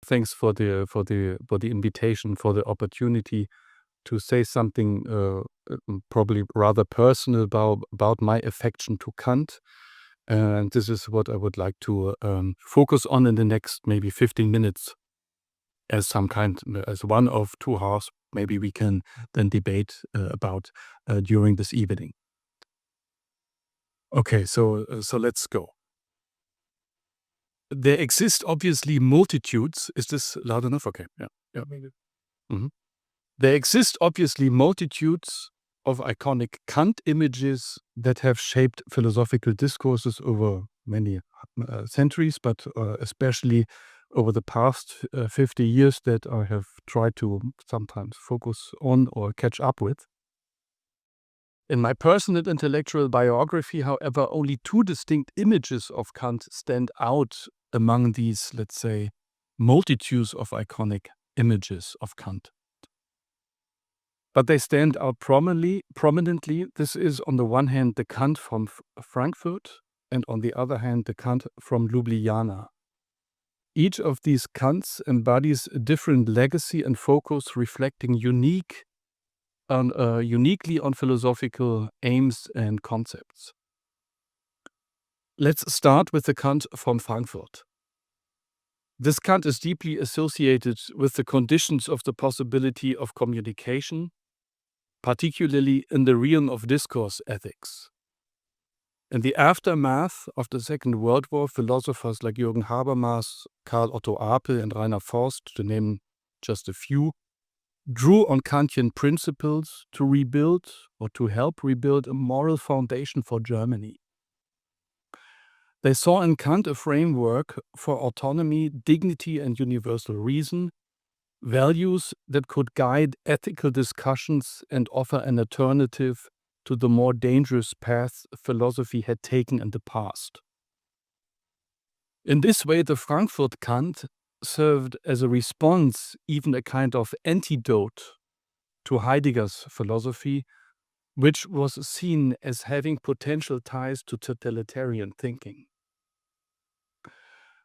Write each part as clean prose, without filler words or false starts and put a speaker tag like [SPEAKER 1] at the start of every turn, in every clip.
[SPEAKER 1] thanks for the invitation, for the opportunity to say something probably rather personal about my affection to Kant. And this is what I would like to focus on in the next maybe 15 minutes as as 1 of 2 hours. Maybe we can then debate about during this evening. Okay, so let's go. There exist obviously multitudes. Is this loud enough? Okay, yeah, maybe. There exist obviously multitudes of iconic Kant images that have shaped philosophical discourses over many centuries, but especially over the past 50 years that I have tried to sometimes focus on or catch up with. In my personal intellectual biography, however, only 2 distinct images of Kant stand out among these, let's say, multitudes of iconic images of Kant. But they stand out prominently. This is, on the one hand, the Kant from Frankfurt, and on the other hand, the Kant from Ljubljana. Each of these Kants embodies a different legacy and focus, reflecting uniquely on philosophical aims and concepts. Let's start with the Kant from Frankfurt. This Kant is deeply associated with the conditions of the possibility of communication, particularly in the realm of discourse ethics. In the aftermath of the Second World War, philosophers like Jürgen Habermas, Karl Otto Apel, and Rainer Forst, to name just a few, drew on Kantian principles to rebuild or to help rebuild a moral foundation for Germany. They saw in Kant a framework for autonomy, dignity, and universal reason, values that could guide ethical discussions and offer an alternative to the more dangerous path philosophy had taken in the past. In this way, the Frankfurt Kant served as a response, even a kind of antidote to Heidegger's philosophy, which was seen as having potential ties to totalitarian thinking.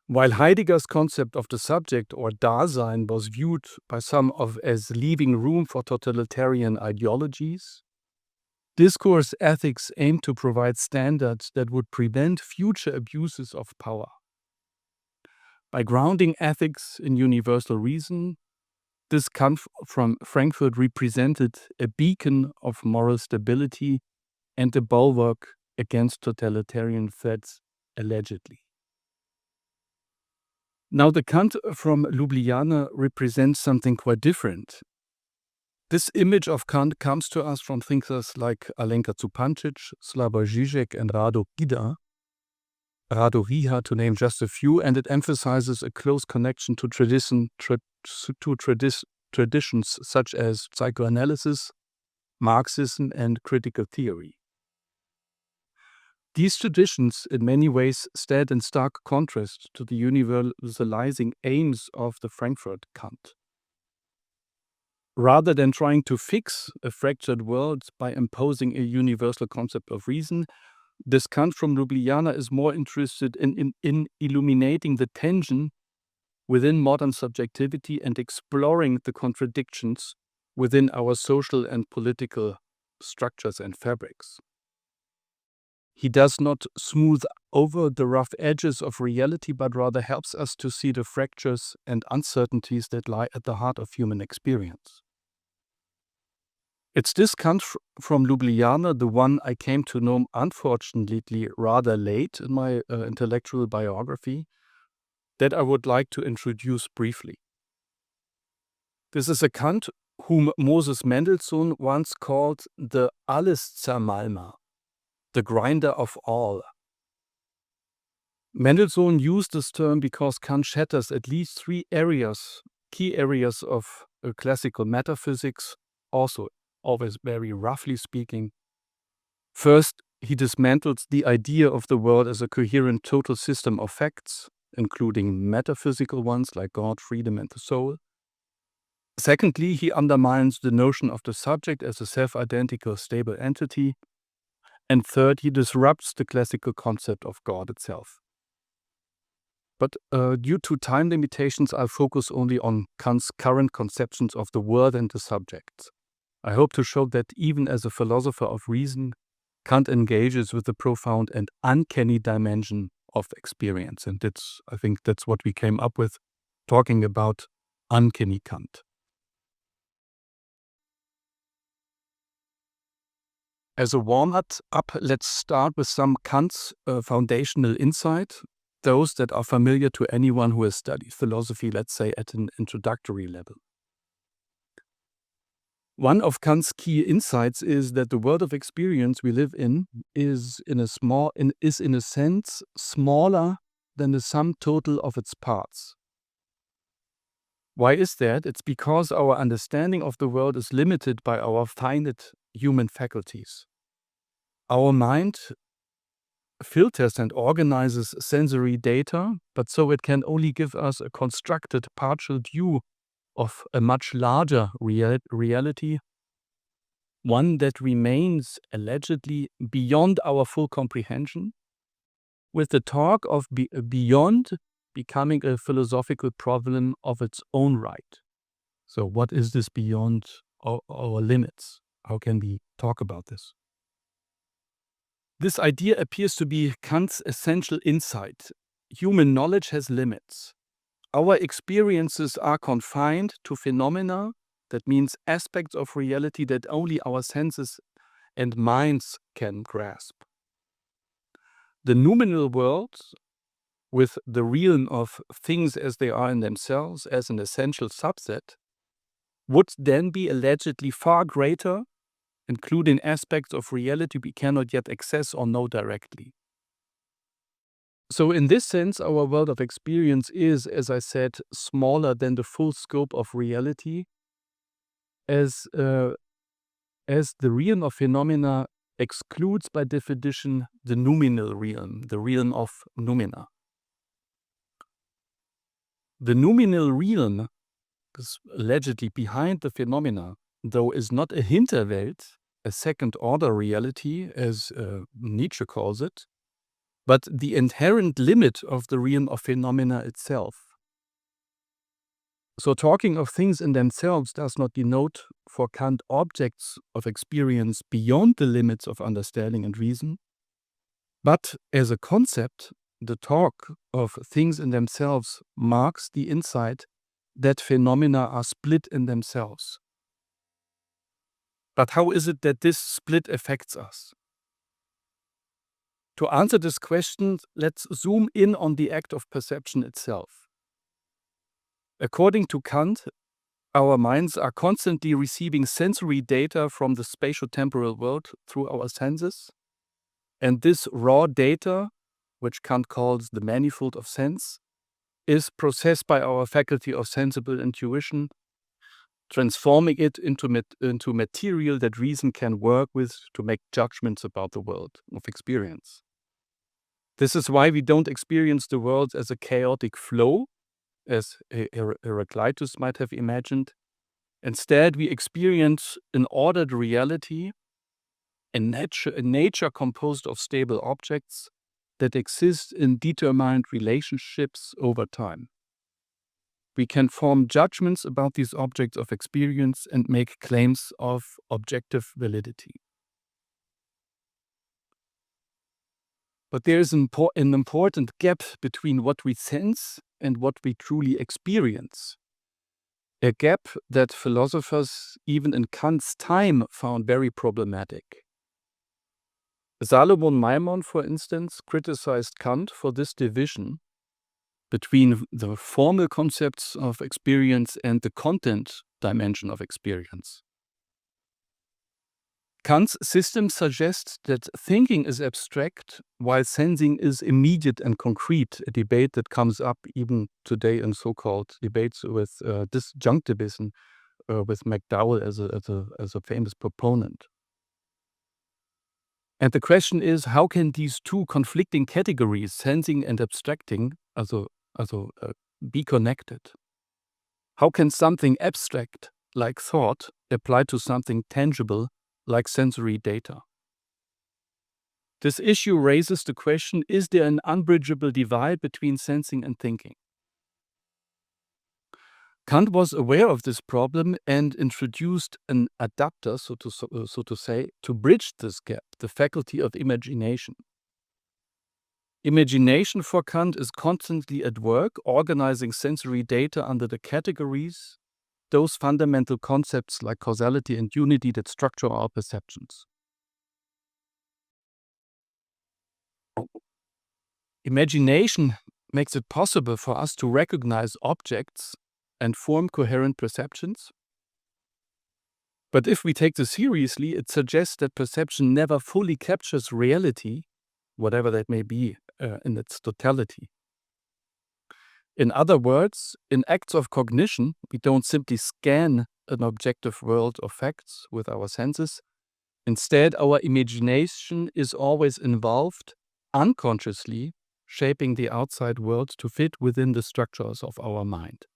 [SPEAKER 1] While Heidegger's concept of the subject or Dasein was viewed by some as leaving room for totalitarian ideologies, discourse ethics aimed to provide standards that would prevent future abuses of power. By grounding ethics in universal reason, this Kant from Frankfurt represented a beacon of moral stability and a bulwark against totalitarian threats, allegedly. Now, the Kant from Ljubljana represents something quite different. This image of Kant comes to us from thinkers like Alenka Zupančič, Slavoj Žižek, and Rado Riha, to name just a few, and it emphasizes a close connection to traditions such as psychoanalysis, Marxism, and critical theory. These traditions in many ways stand in stark contrast to the universalizing aims of the Frankfurt Kant. Rather than trying to fix a fractured world by imposing a universal concept of reason, this Kant from Ljubljana is more interested in illuminating the tension within modern subjectivity and exploring the contradictions within our social and political structures and fabrics. He does not smooth over the rough edges of reality, but rather helps us to see the fractures and uncertainties that lie at the heart of human experience. It's this Kant from Ljubljana, the one I came to know unfortunately rather late in my intellectual biography, that I would like to introduce briefly. This is a Kant whom Moses Mendelssohn once called the Alleszermalmer, the grinder of all. Mendelssohn used this term because Kant shatters at least 3 key areas of classical metaphysics, also always very roughly speaking. First, he dismantles the idea of the world as a coherent total system of facts, including metaphysical ones like God, freedom, and the soul. Secondly, he undermines the notion of the subject as a self-identical stable entity. And third, he disrupts the classical concept of God itself. But due to time limitations, I'll focus only on Kant's current conceptions of the world and the subjects. I hope to show that even as a philosopher of reason, Kant engages with the profound and uncanny dimension of experience. And I think that's what we came up with, talking about uncanny Kant. As a warm-up, let's start with some Kant's foundational insight, those that are familiar to anyone who has studied philosophy, let's say at an introductory level. One of Kant's key insights is that the world of experience we live in is in a sense smaller than the sum total of its parts. Why is that? It's because our understanding of the world is limited by our finite human faculties. Our mind filters and organizes sensory data, but so it can only give us a constructed partial view of a much larger reality, one that remains allegedly beyond our full comprehension, with the talk of beyond becoming a philosophical problem of its own right. So what is this beyond our limits? How can we talk about this? This idea appears to be Kant's essential insight. Human knowledge has limits. Our experiences are confined to phenomena, that means aspects of reality that only our senses and minds can grasp. The noumenal world, with the realm of things as they are in themselves as an essential subset, would then be allegedly far greater, including aspects of reality we cannot yet access or know directly. So in this sense, our world of experience is, as I said, smaller than the full scope of reality, as the realm of phenomena excludes by definition the noumenal realm, the realm of noumena. The noumenal realm is allegedly behind the phenomena, though is not a Hinterwelt, a second-order reality, as Nietzsche calls it, but the inherent limit of the realm of phenomena itself. So talking of things in themselves does not denote for Kant objects of experience beyond the limits of understanding and reason, but as a concept, the talk of things in themselves marks the insight that phenomena are split in themselves. But how is it that this split affects us? To answer this question, let's zoom in on the act of perception itself. According to Kant, our minds are constantly receiving sensory data from the spatio-temporal world through our senses, and this raw data, which Kant calls the manifold of sense, is processed by our faculty of sensible intuition, transforming it into material that reason can work with to make judgments about the world of experience. This is why we don't experience the world as a chaotic flow, as Heraclitus might have imagined. Instead, we experience an ordered reality, a nature composed of stable objects that exist in determined relationships over time. We can form judgments about these objects of experience and make claims of objective validity. But there is an important gap between what we sense and what we truly experience. A gap that philosophers, even in Kant's time, found very problematic. Salomon Maimon, for instance, criticized Kant for this division between the formal concepts of experience and the content dimension of experience. Kant's system suggests that thinking is abstract while sensing is immediate and concrete, a debate that comes up even today in so-called debates with disjunctivism, with McDowell as a famous proponent. And the question is, how can these two conflicting categories, sensing and abstracting, be connected? How can something abstract, like thought, apply to something tangible, like sensory data? This issue raises the question, is there an unbridgeable divide between sensing and thinking? Kant was aware of this problem and introduced an adapter, so to say, to bridge this gap, the faculty of imagination. Imagination for Kant is constantly at work, organizing sensory data under the categories, those fundamental concepts like causality and unity that structure our perceptions. Imagination makes it possible for us to recognize objects and form coherent perceptions. But if we take this seriously, it suggests that perception never fully captures reality, whatever that may be, in its totality. In other words, in acts of cognition, we don't simply scan an objective world of facts with our senses. Instead, our imagination is always involved, unconsciously shaping the outside world to fit within the structures of our mind.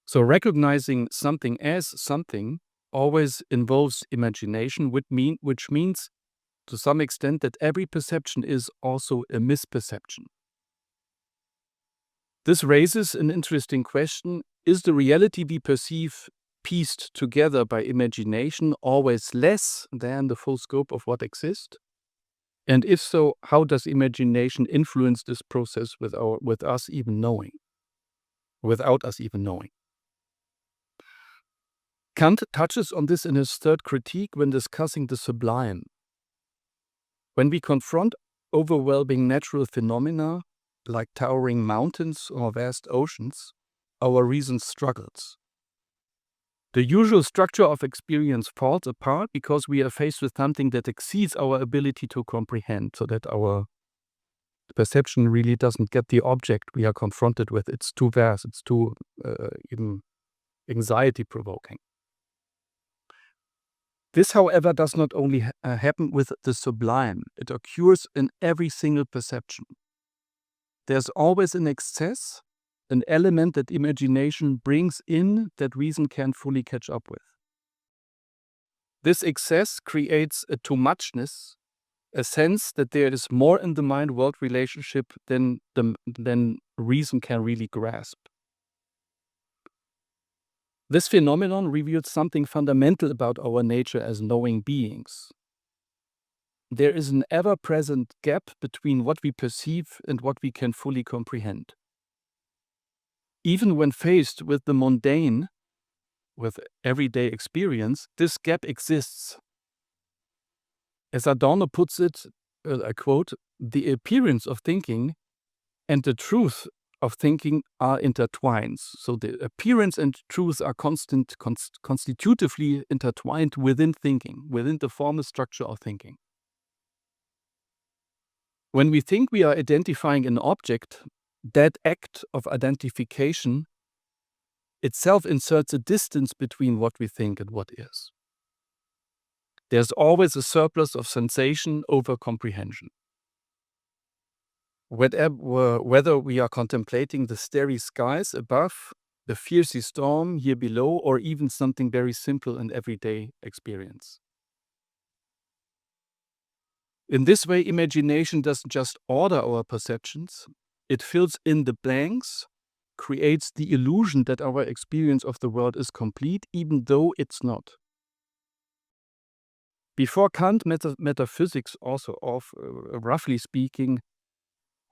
[SPEAKER 1] So recognizing something as something always involves imagination, which means to some extent that every perception is also a misperception. This raises an interesting question. Is the reality we perceive pieced together by imagination always less than the full scope of what exists? And if so, how does imagination influence this process without us even knowing? Kant touches on this in his third critique when discussing the sublime. When we confront overwhelming natural phenomena like towering mountains or vast oceans, our reason struggles. The usual structure of experience falls apart because we are faced with something that exceeds our ability to comprehend, so that our perception really doesn't get the object we are confronted with. It's too vast, it's too even anxiety-provoking. This, however, does not only happen with the sublime. It occurs in every single perception. There's always an excess, an element that imagination brings in that reason can't fully catch up with. This excess creates a too muchness, a sense that there is more in the mind-world relationship than reason can really grasp. This phenomenon reveals something fundamental about our nature as knowing beings. There is an ever-present gap between what we perceive and what we can fully comprehend. Even when faced with the mundane, with everyday experience, this gap exists. As Adorno puts it, I quote, "The appearance of thinking and the truth of thinking are intertwined." So the appearance and truth are constitutively intertwined within thinking, within the formal structure of thinking. When we think we are identifying an object, that act of identification itself inserts a distance between what we think and what is. There's always a surplus of sensation over comprehension. Whether we are contemplating the starry skies above, the fierce storm here below, or even something very simple in everyday experience. In this way, imagination doesn't just order our perceptions, it fills in the blanks, creates the illusion that our experience of the world is complete, even though it's not. Before Kant, metaphysics also, roughly speaking,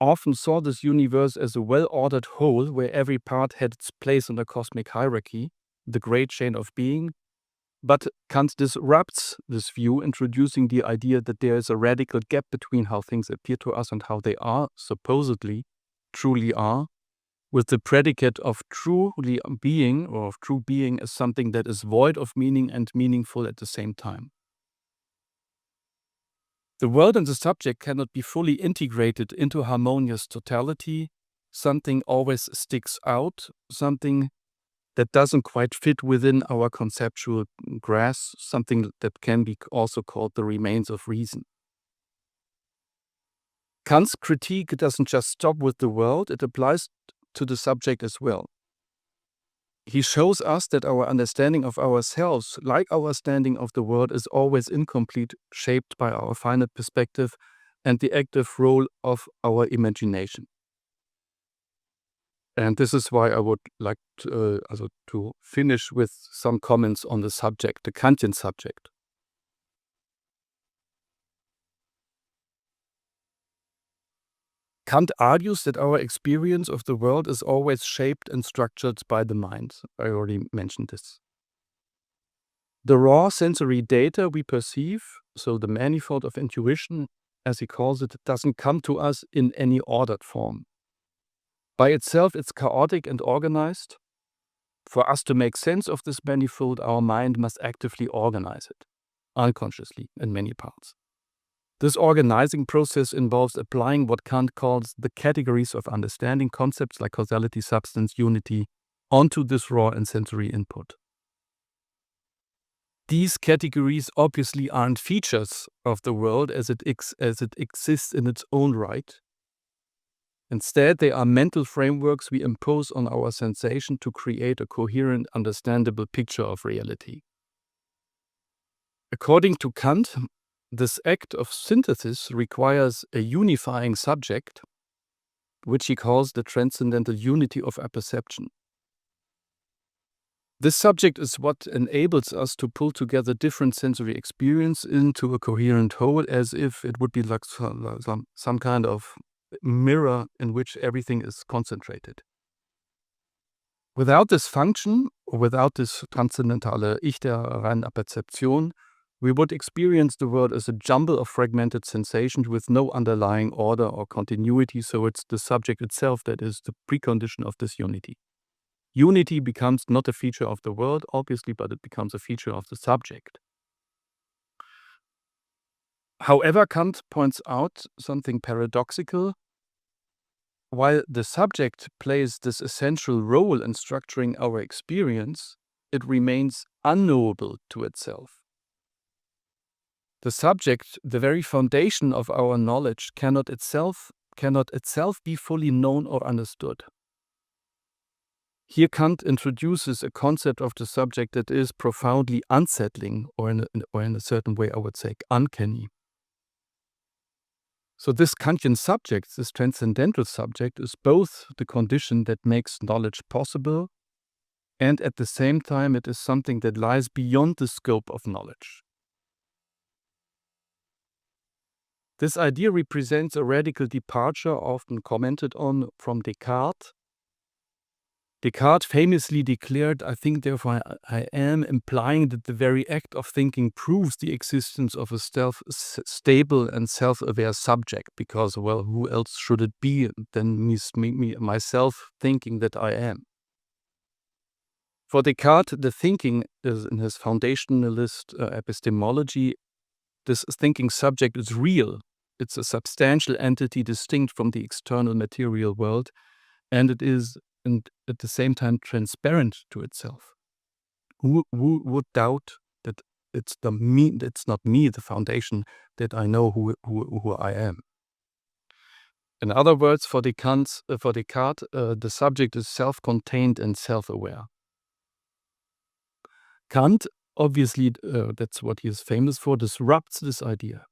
[SPEAKER 1] often saw this universe as a well-ordered whole where every part had its place in the cosmic hierarchy, the great chain of being. But Kant disrupts this view, introducing the idea that there is a radical gap between how things appear to us and how they are, supposedly, truly are, with the predicate of truly being, or of true being, as something that is void of meaning and meaningful at the same time. The world and the subject cannot be fully integrated into harmonious totality. Something always sticks out, something that doesn't quite fit within our conceptual grasp, something that can be also called the remains of reason. Kant's critique doesn't just stop with the world, it applies to the subject as well. He shows us that our understanding of ourselves, like our understanding of the world, is always incomplete, shaped by our finite perspective and the active role of our imagination. And this is why I would like to finish with some comments on the subject, the Kantian subject. Kant argues that our experience of the world is always shaped and structured by the mind. I already mentioned this. The raw sensory data we perceive, so the manifold of intuition, as he calls it, doesn't come to us in any ordered form. By itself, it's chaotic and organized. For us to make sense of this manifold, our mind must actively organize it, unconsciously in many parts. This organizing process involves applying what Kant calls the categories of understanding, concepts like causality, substance, unity, onto this raw and sensory input. These categories obviously aren't features of the world as it exists in its own right. Instead, they are mental frameworks we impose on our sensation to create a coherent, understandable picture of reality. According to Kant, this act of synthesis requires a unifying subject, which he calls the transcendental unity of apperception. This subject is what enables us to pull together different sensory experience into a coherent whole, as if it would be like some kind of mirror in which everything is concentrated. Without this function, or without this transzendentale Ich der reinen Apperzeption, we would experience the world as a jumble of fragmented sensations with no underlying order or continuity, so it's the subject itself that is the precondition of this unity. Unity becomes not a feature of the world, obviously, but it becomes a feature of the subject. However, Kant points out something paradoxical. While the subject plays this essential role in structuring our experience, it remains unknowable to itself. The subject, the very foundation of our knowledge, cannot itself be fully known or understood. Here Kant introduces a concept of the subject that is profoundly unsettling, or in a certain way I would say uncanny. So this Kantian subject, this transcendental subject, is both the condition that makes knowledge possible, and at the same time it is something that lies beyond the scope of knowledge. This idea represents a radical departure often commented on from Descartes. Descartes famously declared, "I think, therefore I am," implying that the very act of thinking proves the existence of a stable and self-aware subject, because, well, who else should it be than myself thinking that I am? For Descartes, the thinking is, in his foundationalist epistemology, this thinking subject is real. It's a substantial entity distinct from the external material world, and it is at the same time transparent to itself. Who would doubt that it's not me, the foundation, that I know who I am? In other words, for Descartes, the subject is self-contained and self-aware. Kant, obviously, that's what he is famous for, disrupts this idea.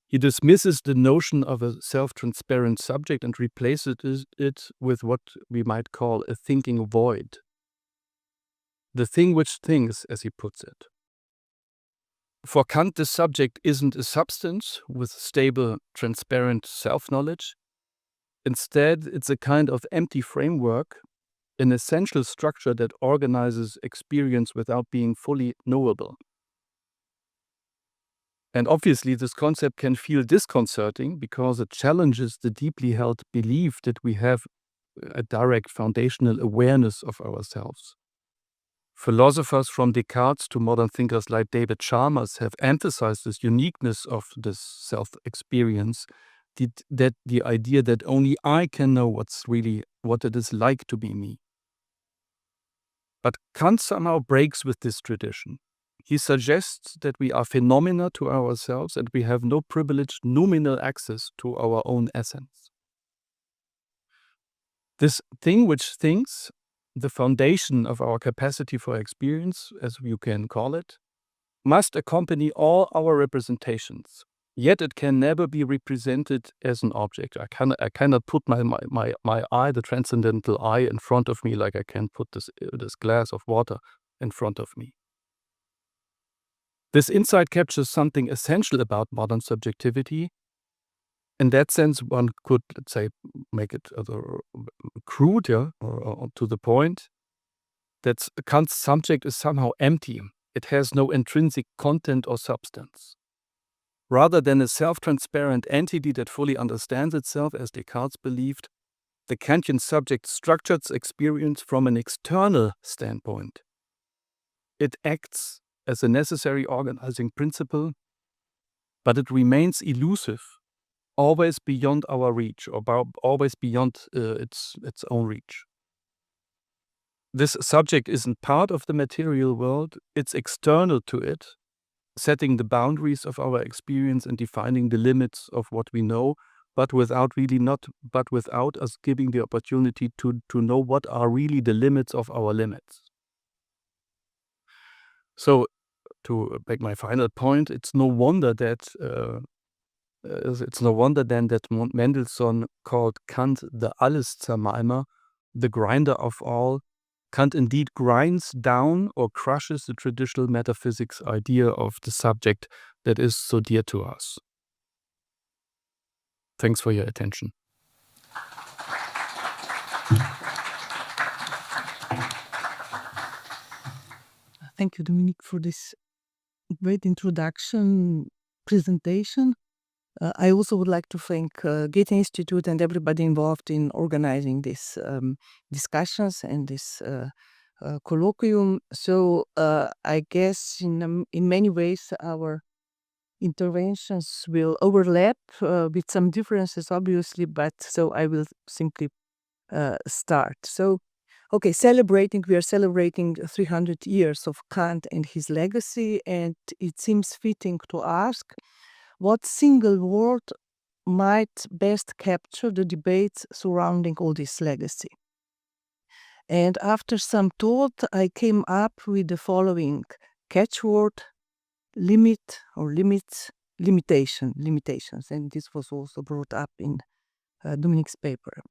[SPEAKER 1] He dismisses the notion of a self-transparent subject and replaces it with what we might call a thinking void. The thing which thinks, as he puts it. For Kant, the subject isn't a substance with stable, transparent self-knowledge. Instead, it's a kind of empty framework, an essential structure that organizes experience without being fully knowable. And obviously, this concept can feel disconcerting because it challenges the deeply held belief that we have a direct foundational awareness of ourselves. Philosophers from Descartes to modern thinkers like David Chalmers have emphasized this uniqueness of this self-experience, that the idea that only I can know what it is like to be me. But Kant somehow breaks with this tradition. He suggests that we are phenomena to ourselves and we have no privileged nominal access to our own essence. This thing which thinks, the foundation of our capacity for experience, as you can call it, must accompany all our representations. Yet it can never be represented as an object. I cannot put my eye, the transcendental eye, in front of me like I can put this glass of water in front of me. This insight captures something essential about modern subjectivity. In that sense, one could, let's say, make it crude, or to the point, that Kant's subject is somehow empty. It has no intrinsic content or substance. Rather than a self-transparent entity that fully understands itself, as Descartes believed, the Kantian subject structures experience from an external standpoint. It acts as a necessary organizing principle, but it remains elusive, always beyond our reach, or always beyond its own reach. This subject isn't part of the material world, it's external to it, setting the boundaries of our experience and defining the limits of what we know, but without us giving the opportunity to know what are really the limits of our limits. So, to make my final point, it's no wonder then that Mendelssohn called Kant the Alleszermalmer, the grinder of all. Kant indeed grinds down or crushes the traditional metaphysics idea of the subject that is so dear to us. Thanks for your attention.
[SPEAKER 2] Thank you, Dominik, for this great introduction presentation. I also would like to thank Goethe Institute and everybody involved in organizing these discussions and this colloquium. So I guess in many ways our interventions will overlap with some differences, obviously, but so I will simply start. So, okay, we are celebrating 300 years of Kant and his legacy, and it seems fitting to ask what single word might best capture the debates surrounding all this legacy. And after some thought, I came up with the following catchword: limit or limits, limitations. And this was also brought up in Dominik's paper.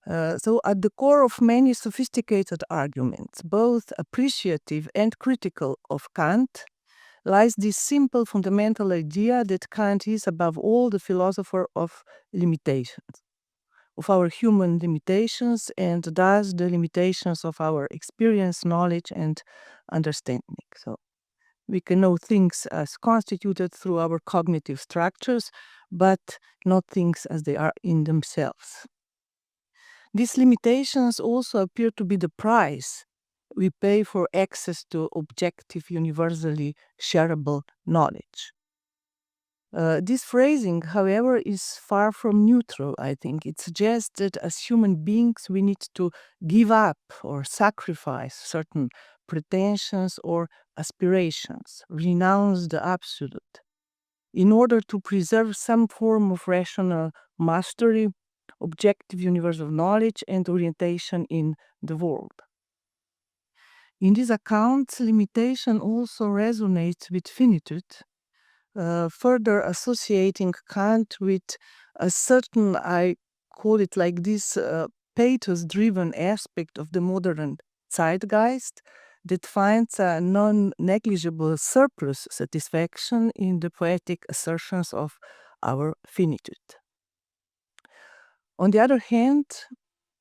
[SPEAKER 2] So at the core of many sophisticated arguments, both appreciative and critical of Kant, lies this simple fundamental idea that Kant is above all the philosopher of limitations, of our human limitations, and thus the limitations of our experience, knowledge, and understanding. So we can know things as constituted through our cognitive structures, but not things as they are in themselves. These limitations also appear to be the price we pay for access to objective, universally shareable knowledge. This phrasing, however, is far from neutral, I think. It suggests that as human beings we need to give up or sacrifice certain pretensions or aspirations, renounce the absolute, in order to preserve some form of rational mastery, objective universal knowledge, and orientation in the world. In this account, limitation also resonates with finitude, further associating Kant with a certain, I call it like this, pathos-driven aspect of the modern zeitgeist that finds a non-negligible surplus satisfaction in the poetic assertions of our finitude. On the other hand,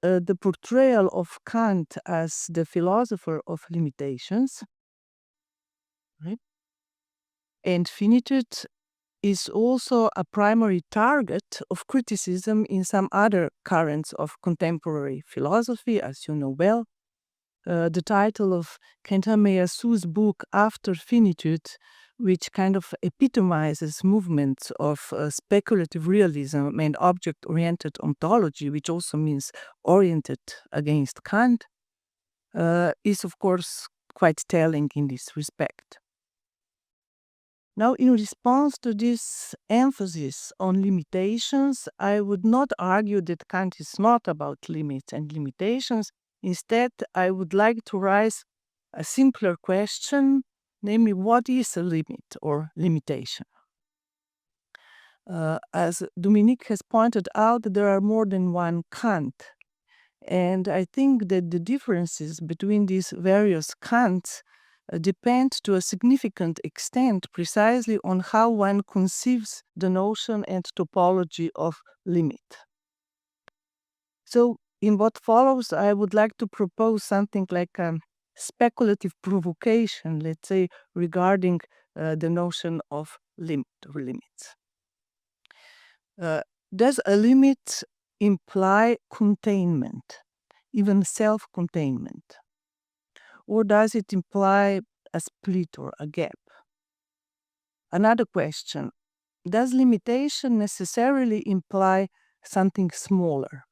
[SPEAKER 2] the portrayal of Kant as the philosopher of limitations, right, and finitude is also a primary target of criticism in some other currents of contemporary philosophy, as you know well. The title of Quentin Meillassoux' book, After Finitude, which kind of epitomizes movements of speculative realism and object-oriented ontology, which also means oriented against Kant, is of course quite telling in this respect. Now, in response to this emphasis on limitations, I would not argue that Kant is not about limits and limitations, Instead, I would like to raise a simpler question, namely, what is a limit or limitation? As Dominik has pointed out, there are more than one Kant. And I think that the differences between these various Kants depend to a significant extent precisely on how one conceives the notion and topology of limit. So, in what follows, I would like to propose something like a speculative provocation, let's say, regarding the notion of limit or limits. Does a limit imply containment, even self-containment? Or does it imply a split or a gap? Another question, does limitation necessarily imply something smaller?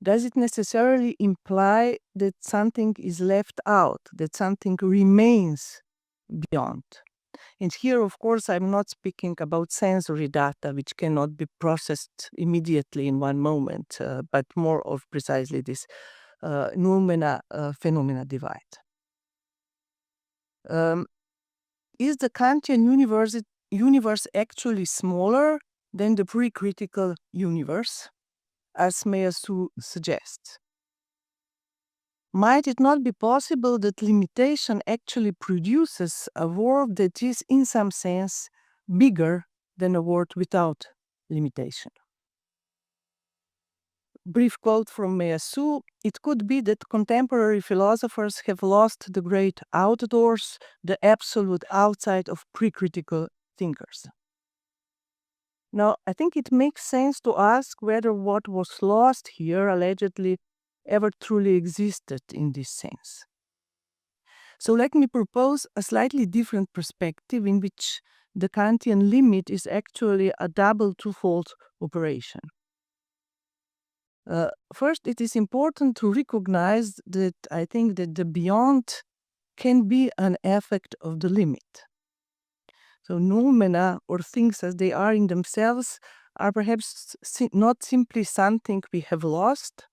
[SPEAKER 2] Does it necessarily imply that something is left out, that something remains beyond? And here, of course, I'm not speaking about sensory data, which cannot be processed immediately in one moment, but more of precisely this noumena-phenomena divide. Is the Kantian universe actually smaller than the pre-critical universe, as Meillassoux suggests? Might it not be possible that limitation actually produces a world that is, in some sense, bigger than a world without limitation? Brief quote from Meillassoux, it could be that contemporary philosophers have lost the great outdoors, the absolute outside of pre-critical thinkers. Now, I think it makes sense to ask whether what was lost here allegedly ever truly existed in this sense. So let me propose a slightly different perspective in which the Kantian limit is actually a double twofold operation. First, it is important to recognize that I think that the beyond can be an effect of the limit. So noumena, or things as they are in themselves, are perhaps not simply something we have lost,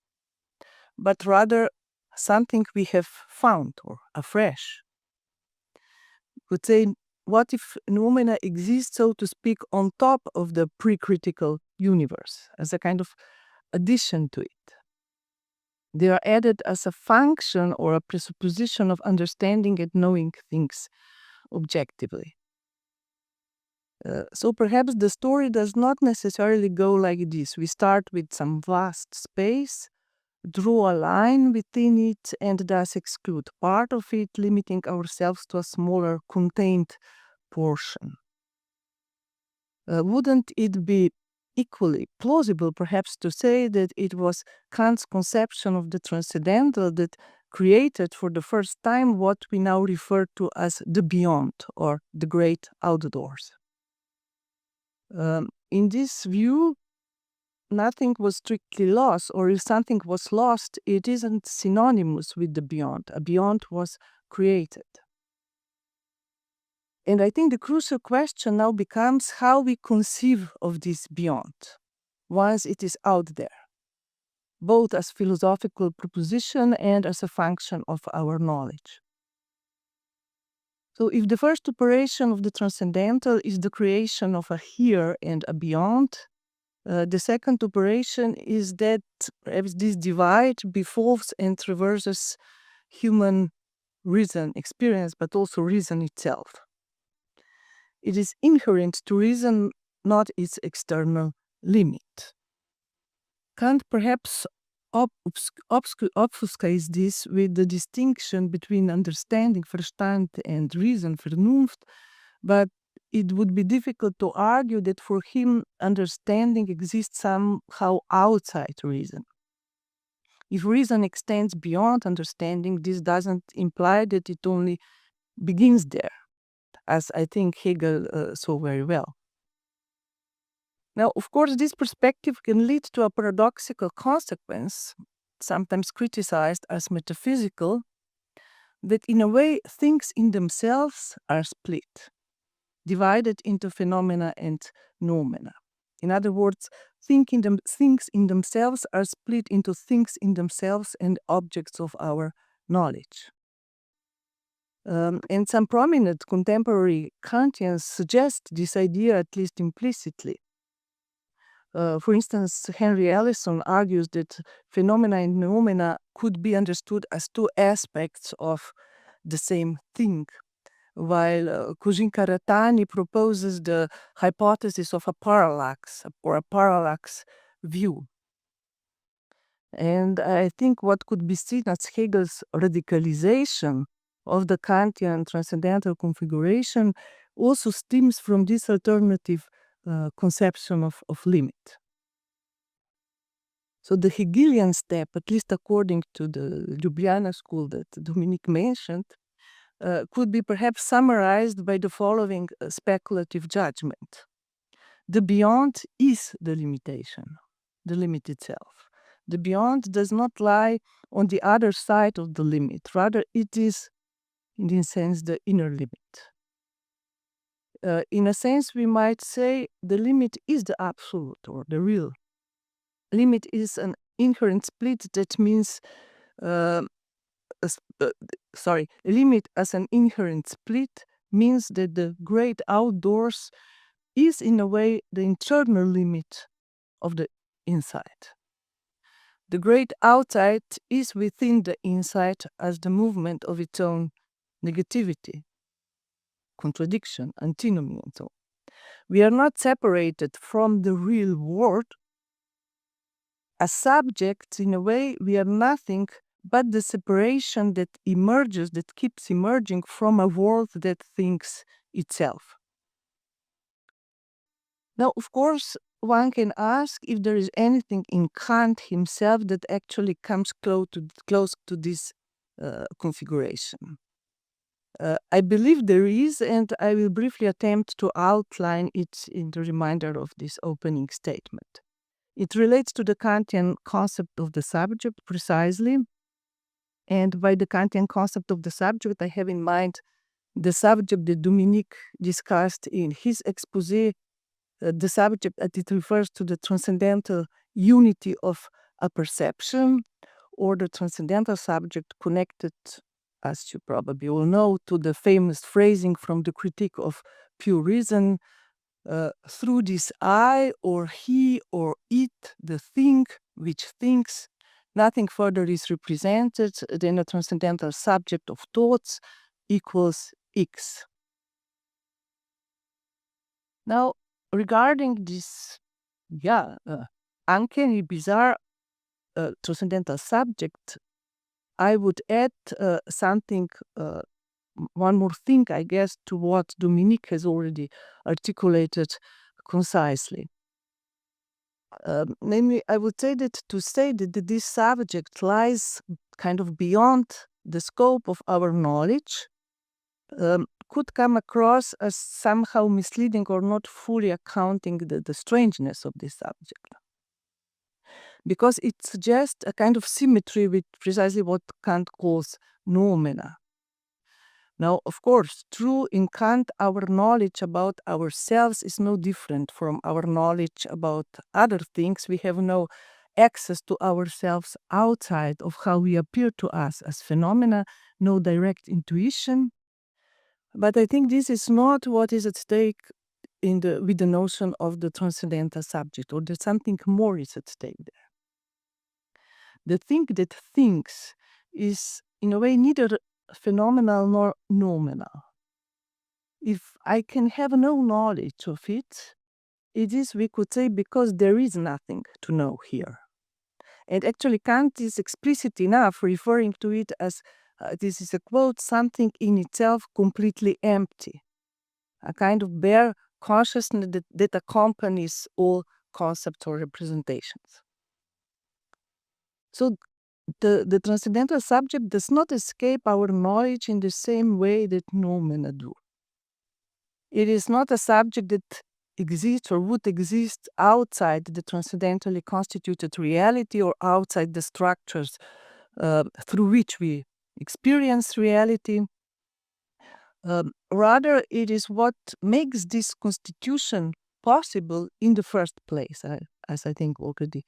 [SPEAKER 2] but rather something we have found or afresh. Could say, what if noumena exist, so to speak, on top of the pre-critical universe, as a kind of addition to it? They are added as a function or a presupposition of understanding and knowing things objectively. So perhaps the story does not necessarily go like this. We start with some vast space, draw a line within it, and thus exclude part of it, limiting ourselves to a smaller, contained portion. Wouldn't it be equally plausible, perhaps, to say that it was Kant's conception of the transcendental that created for the first time what we now refer to as the beyond, or the great outdoors? In this view, nothing was strictly lost, or if something was lost, it isn't synonymous with the beyond. A beyond was created. And I think the crucial question now becomes how we conceive of this beyond once it is out there, both as philosophical proposition and as a function of our knowledge. So if the first operation of the transcendental is the creation of a here and a beyond, the second operation is that perhaps this divide befalls and traverses human reason experience, but also reason itself. It is inherent to reason, not its external limit. Kant perhaps obfuscates this with the distinction between understanding, Verstand, and reason, Vernunft, but it would be difficult to argue that for him understanding exists somehow outside reason. If reason extends beyond understanding, this doesn't imply that it only begins there, as I think Hegel saw very well. Now, of course, this perspective can lead to a paradoxical consequence, sometimes criticized as metaphysical, that in a way things in themselves are split, divided into phenomena and noumena. In other words, things in themselves are split into things in themselves and objects of our knowledge. And some prominent contemporary Kantians suggest this idea, at least implicitly. For instance, Henry Allison argues that phenomena and noumena could be understood as two aspects of the same thing, while Kujin-Karatani proposes the hypothesis of a parallax or a parallax view. And I think what could be seen as Hegel's radicalization of the Kantian transcendental configuration also stems from this alternative conception of limit. So the Hegelian step, at least according to the Ljubljana school that Dominik mentioned, could be perhaps summarized by the following speculative judgment. The beyond is the limitation, the limit itself. The beyond does not lie on the other side of the limit. Rather, it is, in this sense, the inner limit. In a sense, we might say the limit is the absolute or the real. Limit is an inherent split that means, limit as an inherent split means that the great outdoors is in a way the internal limit of the inside. The great outside is within the inside as the movement of its own negativity, contradiction, antinomy, and so on. We are not separated from the real world. As subjects, in a way, we are nothing but the separation that emerges, that keeps emerging from a world that thinks itself. Now, of course, one can ask if there is anything in Kant himself that actually comes close to this configuration. I believe there is, and I will briefly attempt to outline it in the remainder of this opening statement. It relates to the Kantian concept of the subject precisely, and by the Kantian concept of the subject, I have in mind the subject that Dominik discussed in his exposé, the subject that it refers to the transcendental unity of a perception, or the transcendental subject connected, as you probably all know, to the famous phrasing from the Critique of Pure Reason, through this I or he or it, the thing which thinks, nothing further is represented than a transcendental subject of thoughts equals X. Now, regarding this, uncanny, bizarre transcendental subject, I would add something, one more thing, I guess, to what Dominik has already articulated concisely. Namely, I would say that to say that this subject lies kind of beyond the scope of our knowledge could come across as somehow misleading or not fully accounting the strangeness of this subject. Because it suggests a kind of symmetry with precisely what Kant calls noumena. Now, of course, true in Kant, our knowledge about ourselves is no different from our knowledge about other things. We have no access to ourselves outside of how we appear to us as phenomena, no direct intuition. But I think this is not what is at stake with the notion of the transcendental subject, or that something more is at stake there. The thing that thinks is, in a way, neither phenomenal nor nominal. If I can have no knowledge of it, it is, we could say, because there is nothing to know here. And actually, Kant is explicit enough referring to it as, this is a quote, something in itself completely empty, a kind of bare consciousness that accompanies all concepts or representations. So the transcendental subject does not escape our knowledge in the same way that noumena do. It is not a subject that exists or would exist outside the transcendentally constituted reality or outside the structures through which we experience reality. Rather, it is what makes this constitution possible in the first place, as I think already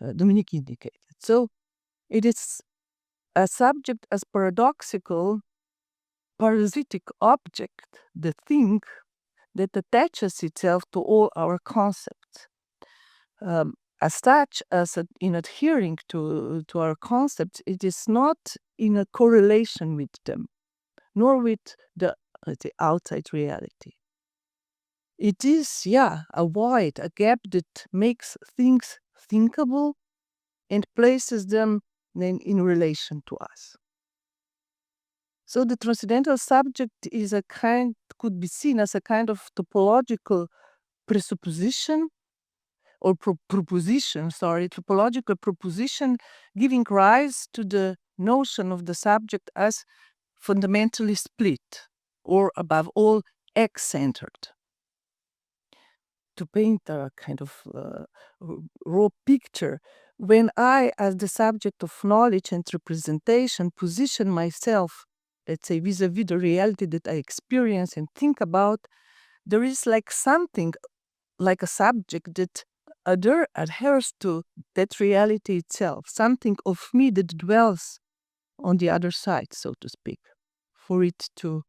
[SPEAKER 2] Dominik indicated. So it is a subject as paradoxical, parasitic object, the thing that attaches itself to all our concepts. As such, in adhering to our concepts, it is not in a correlation with them, nor with the outside reality. It is, a void, a gap that makes things thinkable and places them then in relation to us. So the transcendental subject could be seen as a kind of topological presupposition or topological proposition giving rise to the notion of the subject as fundamentally split, or above all, X-centered. To paint a kind of raw picture, when I, as the subject of knowledge and representation, position myself, let's say, vis-a-vis the reality that I experience and think about, there is like something, like a subject that adheres to that reality itself, something of me that dwells on the other side, so to speak, for it to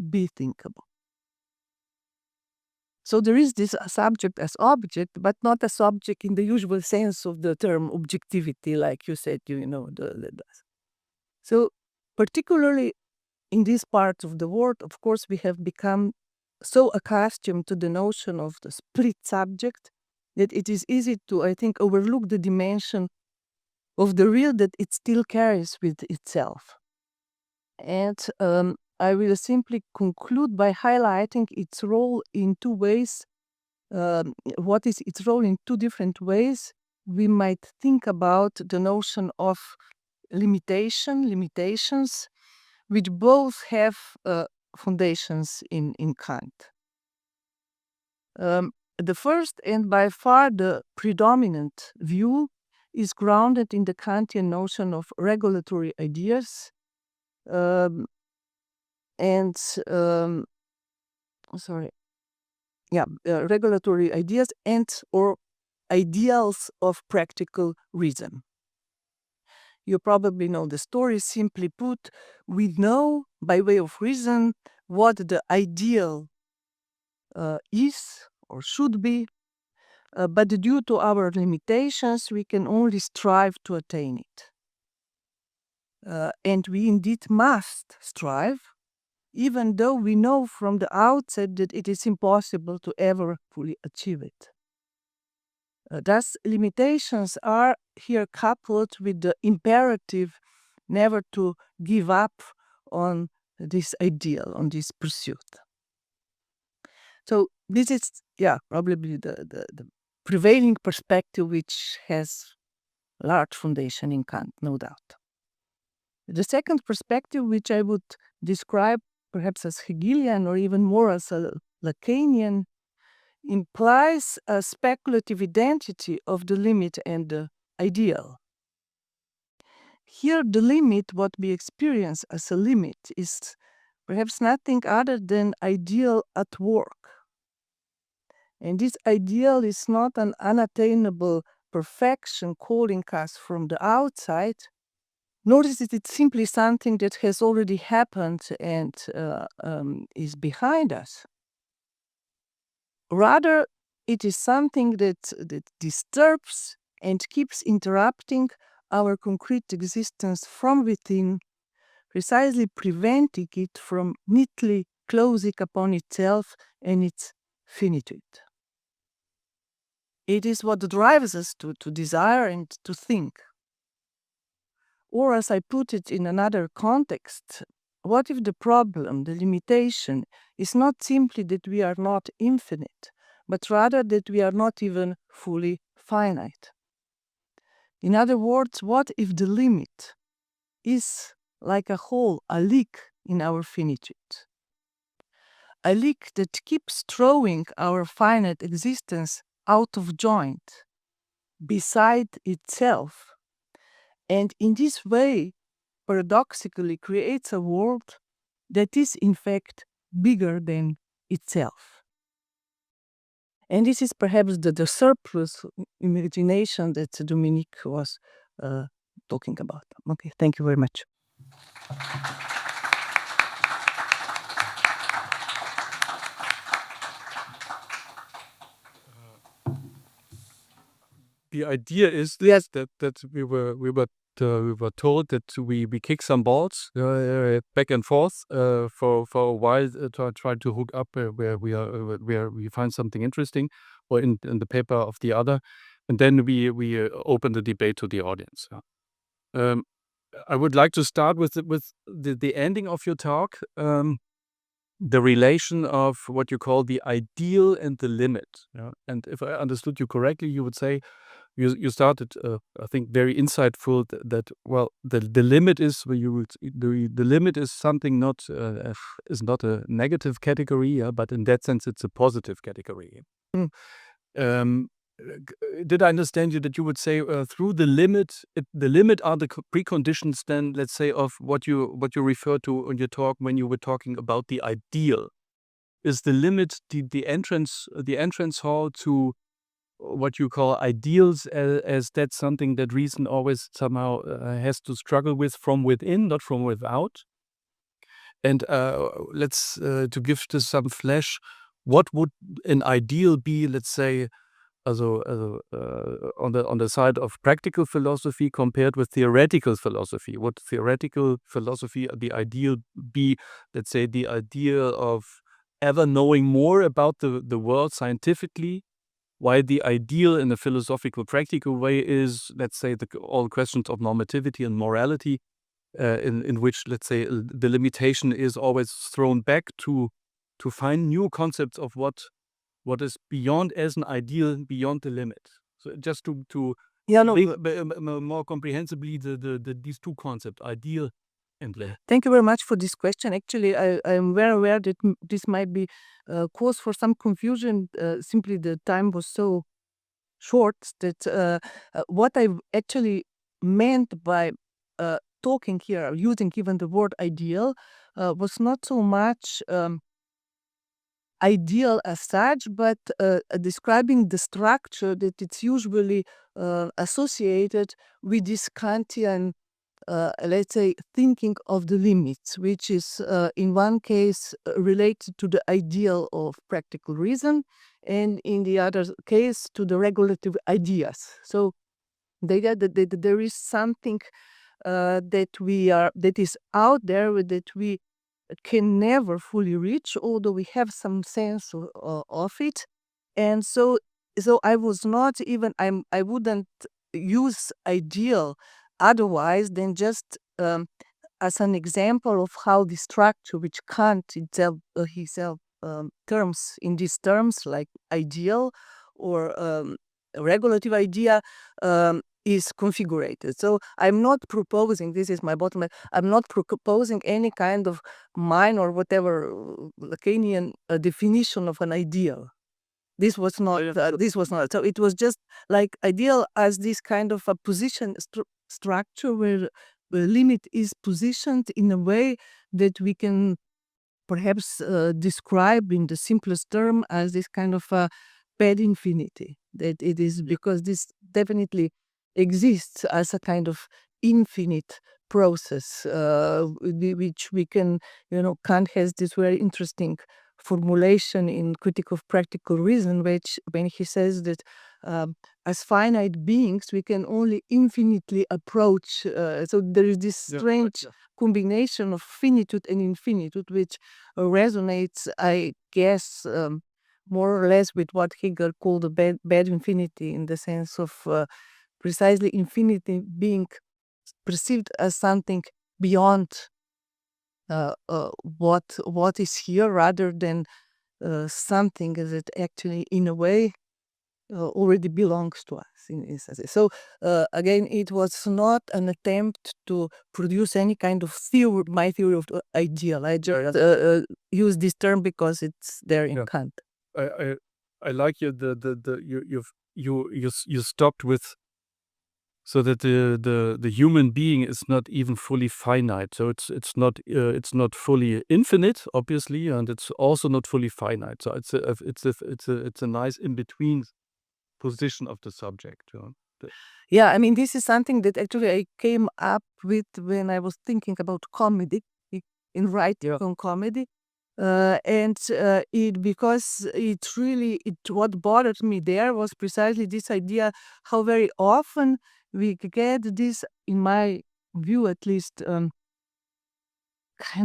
[SPEAKER 2] be thinkable. So there is this subject as object, but not a subject in the usual sense of the term objectivity, like you said, So particularly in this part of the world, of course, we have become so accustomed to the notion of the split subject that it is easy to, I think, overlook the dimension of the real that it still carries with itself. And I will simply conclude by highlighting its role in two ways. What is its role in two different ways? We might think about the notion of limitations, which both have foundations in Kant. The first and by far the predominant view is grounded in the Kantian notion of regulatory ideas regulatory ideas and or ideals of practical reason. You probably know the story. Simply put, we know by way of reason what the ideal is or should be, but due to our limitations, we can only strive to attain it. And we indeed must strive, even though we know from the outset that it is impossible to ever fully achieve it. Thus, limitations are here coupled with the imperative never to give up on this ideal, on this pursuit. So this is, probably the prevailing perspective which has large foundation in Kant, no doubt. The second perspective, which I would describe perhaps as Hegelian or even more as a Lacanian, implies a speculative identity of the limit and the ideal. Here, the limit, what we experience as a limit, is perhaps nothing other than ideal at work. And this ideal is not an unattainable perfection calling us from the outside, nor is it simply something that has already happened and is behind us. Rather, it is something that disturbs and keeps interrupting our concrete existence from within, precisely preventing it from neatly closing upon itself and its finitude. It is what drives us to desire and to think. Or, as I put it in another context, what if the problem, the limitation, is not simply that we are not infinite, but rather that we are not even fully finite? In other words, what if the limit is like a hole, a leak in our finitude? A leak that keeps throwing our finite existence out of joint, beside itself, and in this way, paradoxically creates a world that is in fact bigger than itself. And this is perhaps the surplus imagination that Dominik was talking about. Okay, thank you very much.
[SPEAKER 1] The idea is that we were told that we kick some balls back and forth for a while to try to hook up where we find something interesting, or in the paper of the other, and then we open the debate to the audience. I would like to start with the ending of your talk. The relation of what you call the ideal and the limit. And if I understood you correctly, you would say you started, I think, very insightful that well, the limit is the limit is something is not a negative category, but in that sense, it's a positive category. Did I understand you that you would say through the limit are the preconditions then, let's say, of what you refer to in your talk when you were talking about the ideal? Is the limit the entrance hall to what you call ideals, as that's something that reason always somehow has to struggle with from within, not from without? And let's to give this some flesh, what would an ideal be, let's say, on the side of practical philosophy compared with theoretical philosophy? Would theoretical philosophy the ideal be, let's say, the idea of ever knowing more about the world scientifically, while the ideal in a philosophical practical way is, let's say, all questions of normativity and morality, in which, let's say, the limitation is always thrown back to find new concepts of what is beyond as an ideal, beyond the limit. So just to more comprehensively these two concepts, ideal and limit.
[SPEAKER 2] Thank you very much for this question. Actually, I am very aware that this might be cause for some confusion. Simply the time was so short that what I actually meant by talking here, using even the word ideal, was not so much ideal as such, but describing the structure that it's usually associated with this Kantian, let's say, thinking of the limits, which is in one case related to the ideal of practical reason, and in the other case to the regulative ideas. So the idea that there is something that is out there that we can never fully reach, although we have some sense of it. And so I was not even, I wouldn't use ideal otherwise than just as an example of how the structure which Kant himself terms in these terms like ideal or regulative idea is configured. So I'm not proposing, this is my bottom line, I'm not proposing any kind of mine or whatever Lacanian definition of an ideal. This was not. So it was just like ideal as this kind of a position structure where the limit is positioned in a way that we can perhaps describe in the simplest term as this kind of a bad infinity. That it is because this definitely exists as a kind of infinite process, which we can, Kant has this very interesting formulation in Critique of Practical Reason, which when he says that as finite beings, we can only infinitely approach. So there is this strange combination of finitude and infinitude, which resonates, I guess, more or less with what Hegel called the bad infinity, in the sense of precisely infinity being perceived as something beyond what is here, rather than something that actually, in a way, already belongs to us. So again, it was not an attempt to produce any kind of theory, my theory of the ideal. I just use this term because it's there in Kant.
[SPEAKER 1] I like you. You stopped with so that the human being is not even fully finite. So it's not fully infinite, obviously, and it's also not fully finite. So it's a nice in between position of the subject.
[SPEAKER 2] Yeah, I mean, this is something that actually I came up with when I was thinking about comedy, in writing on comedy. Because what bothered me there was precisely this idea how very often we get this, in my view at least, kind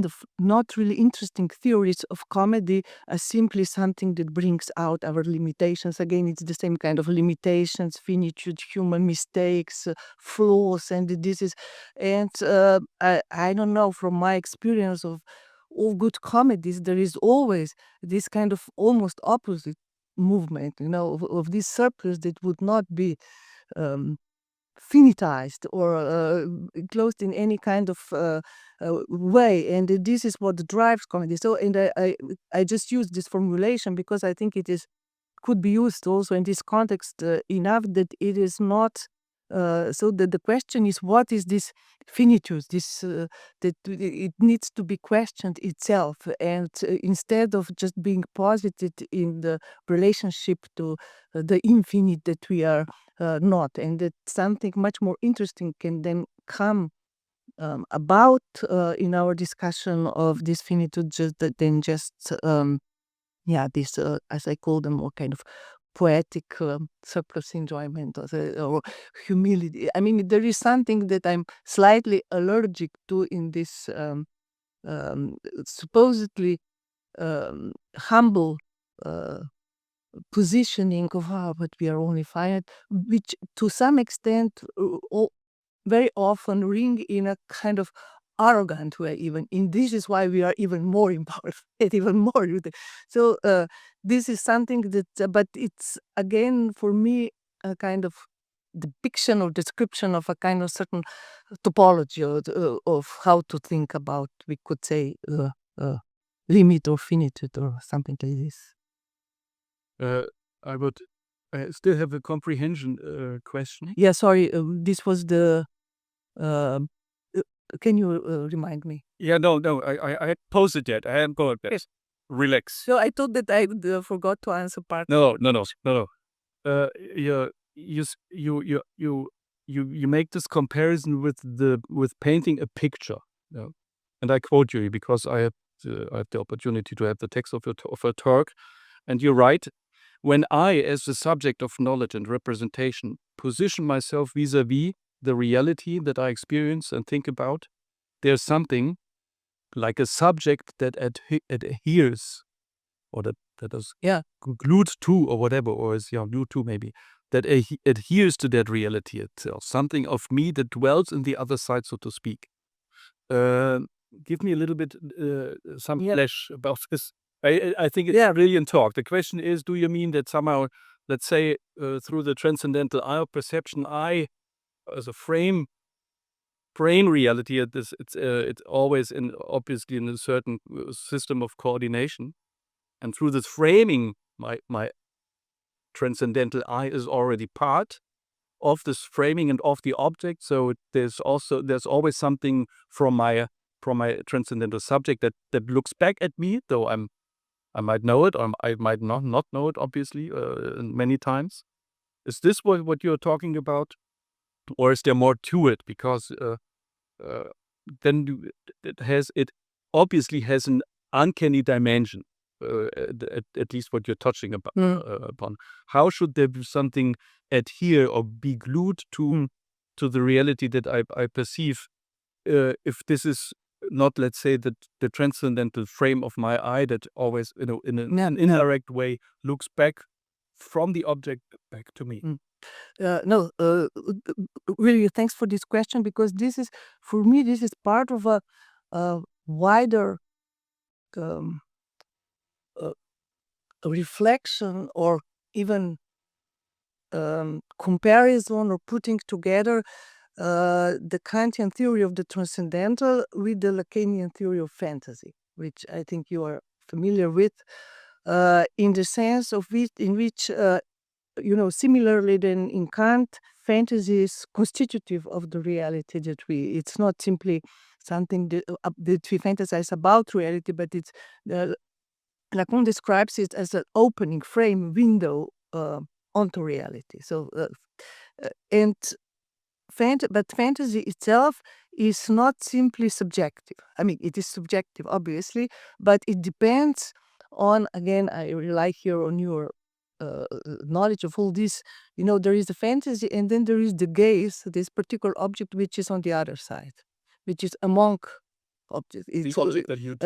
[SPEAKER 2] of not really interesting theories of comedy as simply something that brings out our limitations. Again, it's the same kind of limitations, finitude, human mistakes, flaws, and I don't know, from my experience of all good comedies, there is always this kind of almost opposite movement, of this surplus that would not be um, finitized or closed in any kind of way, and this is what drives comedy. So, and I just use this formulation because I think could be used also in this context enough that it is not. So that the question is, what is this finitude? That it needs to be questioned itself, and instead of just being posited in the relationship to the infinite that we are not, and that something much more interesting can then come about in our discussion of this finitude, than just this, as I call them, more kind of poetic surplus enjoyment, or humility. I mean, there is something that I'm slightly allergic to in this supposedly humble positioning of, but we are only finite, which to some extent very often ring in a kind of arrogant way, even. And this is why we are even more empowered, even more. So this is something that, but it's again for me a kind of depiction or description of a kind of certain topology of how to think about, we could say, limit or finitude or something like this.
[SPEAKER 1] I still have a comprehension question.
[SPEAKER 2] Yeah, sorry, this was the. Can you remind me?
[SPEAKER 1] Yeah, no, I had posted that. I hadn't got that.
[SPEAKER 2] Yes.
[SPEAKER 1] Relax.
[SPEAKER 2] So I thought that I forgot to answer part.
[SPEAKER 1] No. You make this comparison with painting a picture. Yeah? And I quote you because I had the opportunity to have the text of a talk, and you're right. When I, as the subject of knowledge and representation, position myself vis-a-vis the reality that I experience and think about, there's something like a subject that adheres, or that is glued to, or whatever, or is glued to maybe, that adheres to that reality itself. Something of me that dwells in the other side, so to speak. Give me a little bit some flesh about this. I think it's a brilliant talk. The question is, do you mean that somehow, let's say, through the transcendental eye of perception, I, as a frame reality, it's always obviously in a certain system of coordination, and through this framing, my transcendental eye is already part of this framing and of the object. So there's always something from my transcendental subject that looks back at me, though I might know it, or I might not know it, obviously, many times. Is this what you're talking about? Or is there more to it? Because then it obviously has an uncanny dimension, at least what you're touching upon. How should there be something adhere or be glued to the reality that I perceive, if this is not, let's say, the transcendental frame of my eye that always, in an indirect way, looks back from the object back to me?
[SPEAKER 2] No, really, thanks for this question, because for me, this is part of a wider reflection, or even comparison, or putting together the Kantian theory of the transcendental with the Lacanian theory of fantasy, which I think you are familiar with, in the sense in which similarly than in Kant, fantasy is constitutive of the reality that it's not simply something that we fantasize about reality, but it's, Lacan describes it as an opening frame window onto reality. So, and but fantasy itself is not simply subjective. I mean, it is subjective, obviously, but it depends on, again, I rely here on your knowledge of all this. There is the fantasy, and then there is the gaze, this particular object, which is on the other side, which is among objects.
[SPEAKER 1] The object that you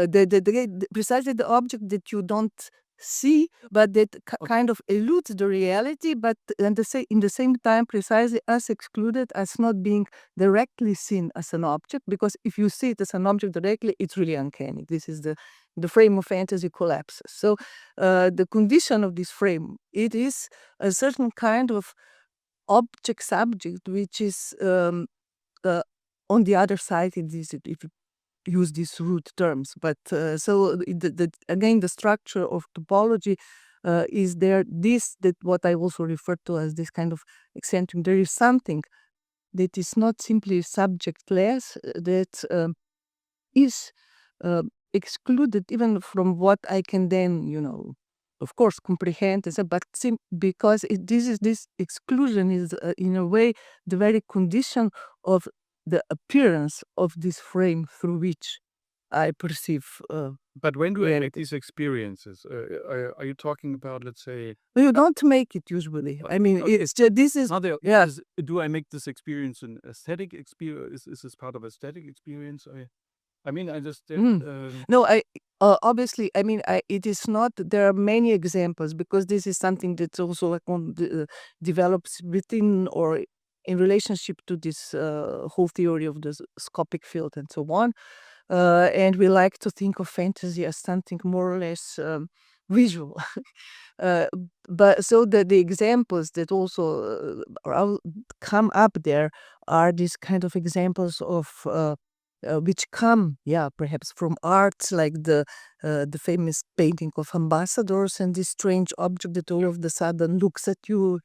[SPEAKER 2] Precisely the object that you don't see, but that kind of eludes the reality, but in the same time precisely as excluded, as not being directly seen as an object, because if you see it as an object directly, it's really uncanny. This is the frame of fantasy collapses. So the condition of this frame, it is a certain kind of object subject which is on the other side, if you use these root terms. But so again, the structure of topology is there. That what I also refer to as this kind of eccentric. There is something that is not simply subjectless, that is excluded even from what I can then, of course, comprehend. But because this exclusion is in a way the very condition of the appearance of this frame through which I perceive.
[SPEAKER 1] But when do I
[SPEAKER 2] reality.
[SPEAKER 1] make these experiences? Are you talking about, let's say,
[SPEAKER 2] You don't make it usually. I mean,
[SPEAKER 1] okay.
[SPEAKER 2] it's just, this is yeah.
[SPEAKER 1] Do I make this experience an aesthetic experience? Is this part of aesthetic experience? I mean, I just
[SPEAKER 2] No, obviously, I mean, it is not. There are many examples, because this is something that's also like develops within or in relationship to this whole theory of the scopic field and so on. And we like to think of fantasy as something more or less visual. But so the examples that also come up there are these kind of examples of which come, perhaps from arts, like the famous painting of ambassadors and this strange object that all of the sudden looks at you,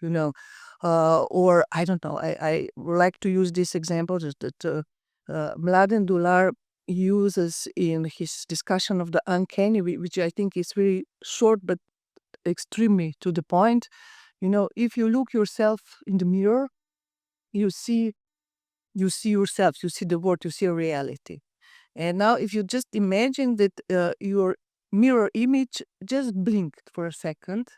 [SPEAKER 2] or I don't know. I like to use this example that Mladen Dular uses in his discussion of the uncanny, which I think is very short but extremely to the point. If you look yourself in the mirror, you see yourself, you see the world, you see a reality. And now if you just imagine that your mirror image just blinked for a second,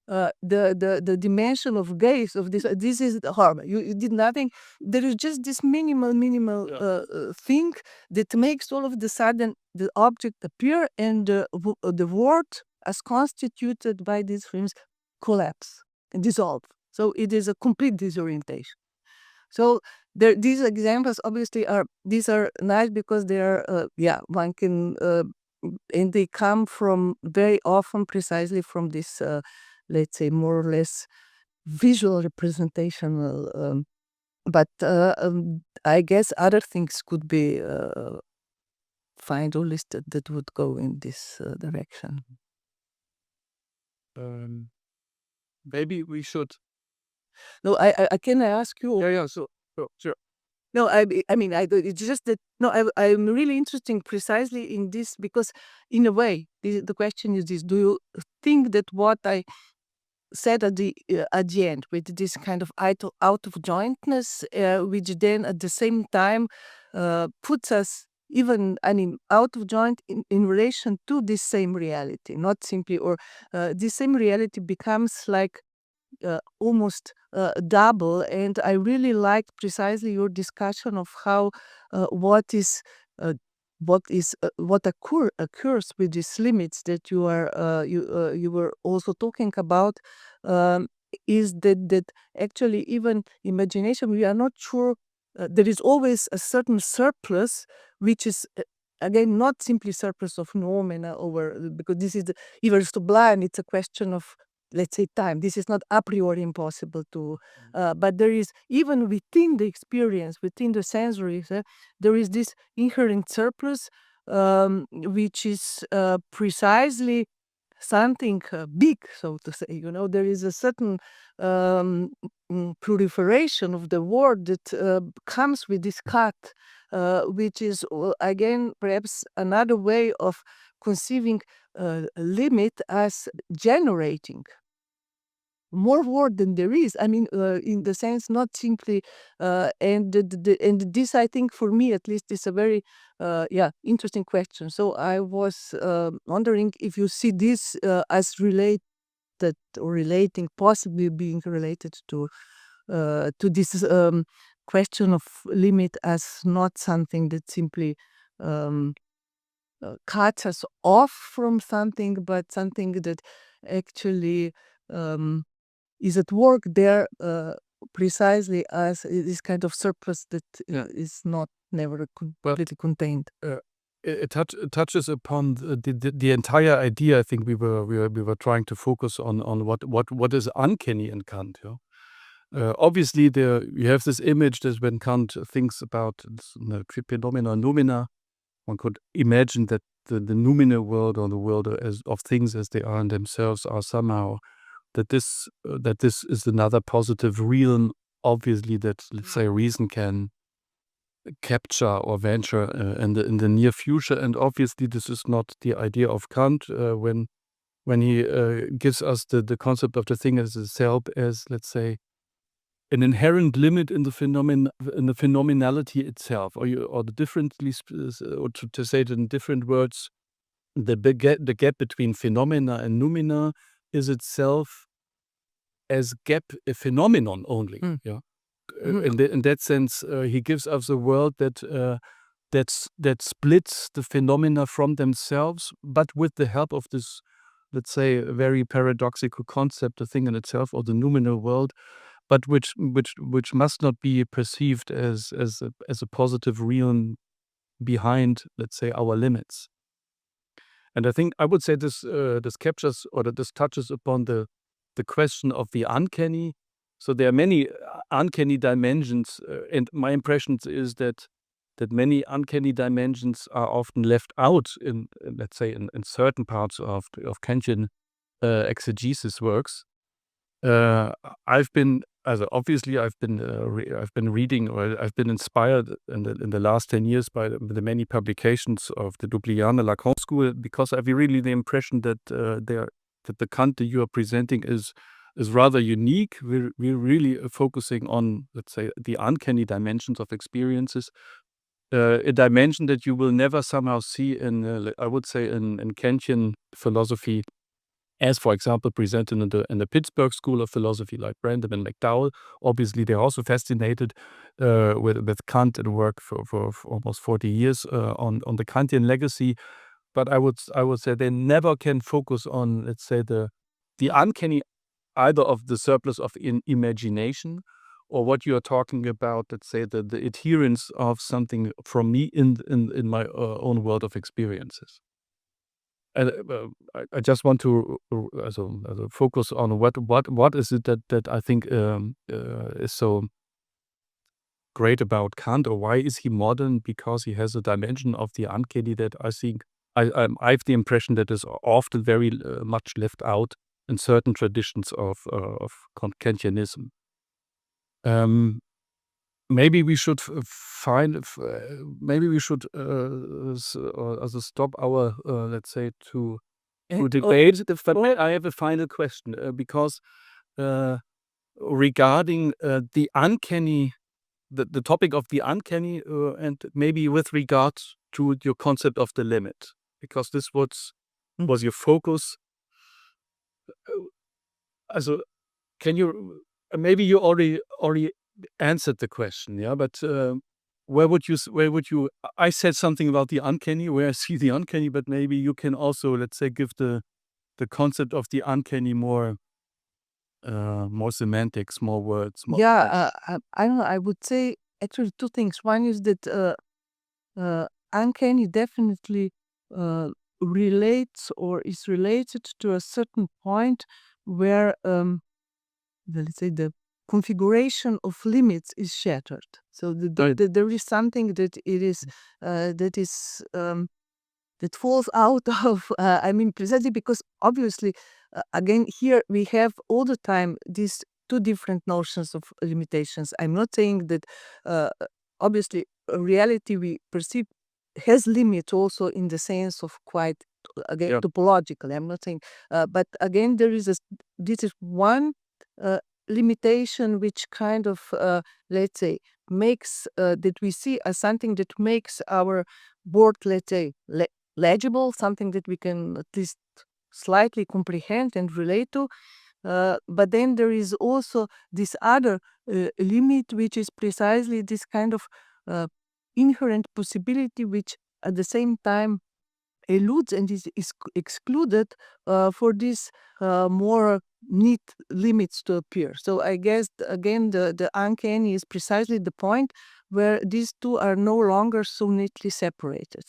[SPEAKER 2] the dimension of gaze of this is the harm. You did nothing. There is just this minimal thing that makes all of the sudden the object appear, and the world as constituted by these frames collapse and dissolve. So it is a complete disorientation. So these examples obviously are nice because they are one can and they come from very often precisely from this let's say more or less visual representational, but I guess other things could be find or listed that would go in this direction.
[SPEAKER 1] Maybe we should.
[SPEAKER 2] No, I can I ask you?
[SPEAKER 1] Yeah. So sure.
[SPEAKER 2] No, I mean, it's just that, no, I'm really interested precisely in this because, in a way, the question is this: do you think that what I said at the end, with this kind of out of jointness, which then at the same time puts us even, I mean, out of joint in relation to this same reality, not simply, or this same reality becomes like almost double. And I really liked precisely your discussion of how what occurs with these limits that you are you were also talking about, is that actually even imagination, we are not sure. There is always a certain surplus, which is again not simply surplus of noumena over, because this is even Sublime. It's a question of, let's say, time. This is not a priori impossible to, but there is, even within the experience, within the sensories, there is this inherent surplus, which is precisely something big, so to say. There is a certain proliferation of the word that comes with this cut, which is again perhaps another way of conceiving a limit as generating more word than there is. I mean, in the sense, not simply, and this, I think, for me at least, is a very, interesting question. So I was wondering if you see this as related or relating, possibly being related to this question of limit as not something that simply cuts us off from something, but something that actually is at work there precisely as this kind of surplus that is not never completely contained.
[SPEAKER 1] It touches upon the entire idea. I think we were trying to focus on what is uncanny in Kant. Obviously, you have this image that when Kant thinks about phenomena, noumena, one could imagine that the noumenal world, or the world of things as they are in themselves, are somehow that this is another positive realm, obviously, that, let's say, reason can capture or venture in the near future. And obviously this is not the idea of Kant when he gives us the concept of the thing as itself as, let's say, an inherent limit in the phenomenality itself, or the differently, or to say it in different words, the gap between phenomena and noumena is itself as gap a phenomenon only. In that sense, he gives us a world that splits the phenomena from themselves, but with the help of this, let's say, very paradoxical concept, the thing in itself, or the noumenal world, but which must not be perceived as a positive realm behind, let's say, our limits. And I think I would say this captures, or that this touches upon the question of the uncanny. So there are many uncanny dimensions, and my impression is that many uncanny dimensions are often left out in let's say, in certain parts of Kantian exegesis works. I've been reading, or I've been inspired in the last 10 years by the many publications of the Ljubljana Lacan school, because I have really the impression that the Kant that you are presenting is rather unique. We're really focusing on, let's say, the uncanny dimensions of experiences, a dimension that you will never somehow see in, I would say, in Kantian philosophy, as, for example, presented in the Pittsburgh School of Philosophy, like Brandon and McDowell. Obviously, they're also fascinated with Kant and work for almost 40 years on the Kantian legacy. But I would say they never can focus on, let's say, the uncanny, either of the surplus of imagination, or what you are talking about, let's say, the adherence of something from me in my own world of experiences. And I just want to focus on what is it that I think is so great about Kant, or why is he modern? Because he has a dimension of the uncanny that I think I have the impression that is often very much left out in certain traditions of Kantianism. Maybe we should stop our let's say to debate. I have a final question because regarding the uncanny, the topic of the uncanny, and maybe with regard to your concept of the limit, because this was your focus. Also, can you maybe you already answered the question, but where would you I said something about the uncanny, where I see the uncanny, but maybe you can also, let's say, give the concept of the uncanny more semantics, more words.
[SPEAKER 2] I don't know, I would say actually two things. One is that uncanny definitely relates, or is related to a certain point where let's say the configuration of limits is shattered. So there is something that it is that is that falls out of, precisely because obviously, again, here we have all the time these two different notions of limitations. I'm not saying that, obviously, reality we perceive has limits also in the sense of quite, again,
[SPEAKER 1] Yeah.
[SPEAKER 2] topologically. I'm not saying, but again, this is one limitation which kind of, let's say, makes that we see as something that makes our world, let's say, legible, something that we can at least slightly comprehend and relate to. But then there is also this other limit, which is precisely this kind of inherent possibility, which at the same time eludes and is excluded for these more neat limits to appear. So I guess, again, the uncanny is precisely the point where these two are no longer so neatly separated.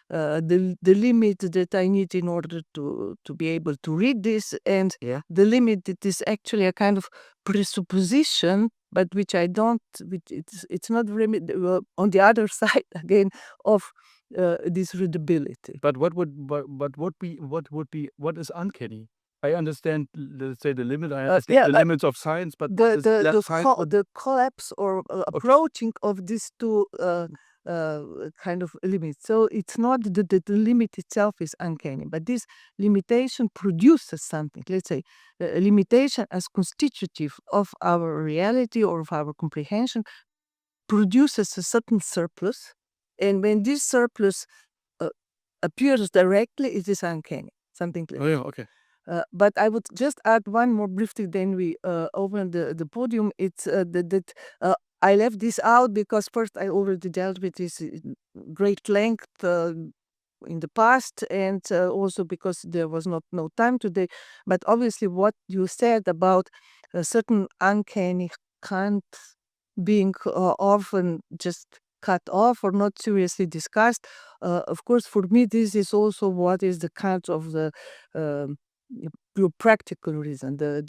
[SPEAKER 2] The limit that I need in order to be able to read this, and the limit that is actually a kind of presupposition, but which I don't, it's not very, on the other side, again, of this readability.
[SPEAKER 1] But what is uncanny? I understand, let's say, the limit. I understand the limits of science, but
[SPEAKER 2] the collapse or approaching of these two kind of limits. So it's not that the limit itself is uncanny, but this limitation produces something. Let's say a limitation as constitutive of our reality or of our comprehension produces a certain surplus, and when this surplus appears directly, it is uncanny. Something like
[SPEAKER 1] Oh yeah, okay.
[SPEAKER 2] but I would just add one more briefly, then we open the podium. It's that I left this out because first I already dealt with this great length in the past, and also because there was no time today. But obviously what you said about a certain uncanny Kant being often just cut off or not seriously discussed, of course, for me, this is also what is the kind of the pure practical reason. There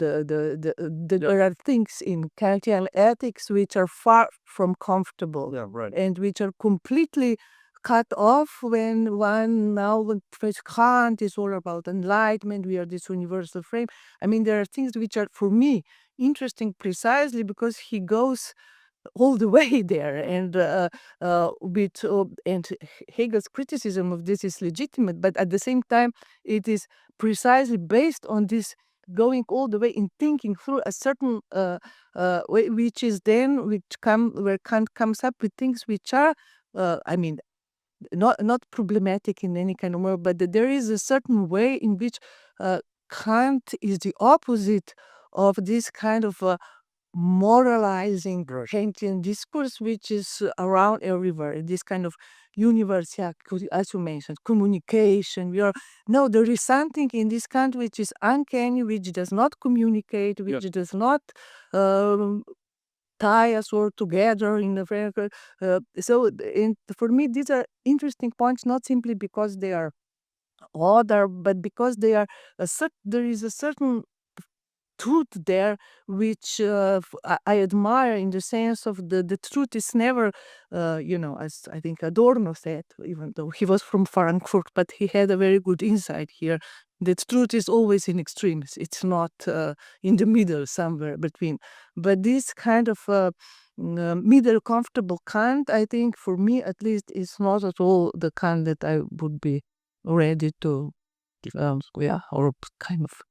[SPEAKER 2] are things in Kantian ethics which are far from comfortable,
[SPEAKER 1] right,
[SPEAKER 2] and which are completely cut off when one now when Professor Kant is all about enlightenment. We are this universal frame. There are things which are for me interesting precisely because he goes all the way there, and and Hegel's criticism of this is legitimate, but at the same time it is precisely based on this going all the way in thinking through a certain way, which is then where Kant comes up with things which are not problematic in any kind of way, but that there is a certain way in which Kant is the opposite of this kind of moralizing Kantian discourse, which is around everywhere in this kind of universe, as you mentioned, communication. There is something in this Kant which is uncanny, which does not communicate, which does not tie us all together in the very for me these are interesting points, not simply because they are other, but because they are there is a certain truth there, which I admire, in the sense of the truth is never, as I think Adorno said, even though he was from Frankfurt, but he had a very good insight here, that truth is always in extremes. It's not in the middle, somewhere between. But this kind of middle comfortable Kant, I think, for me at least, is not at all the Kant that I would be ready to, or kind of.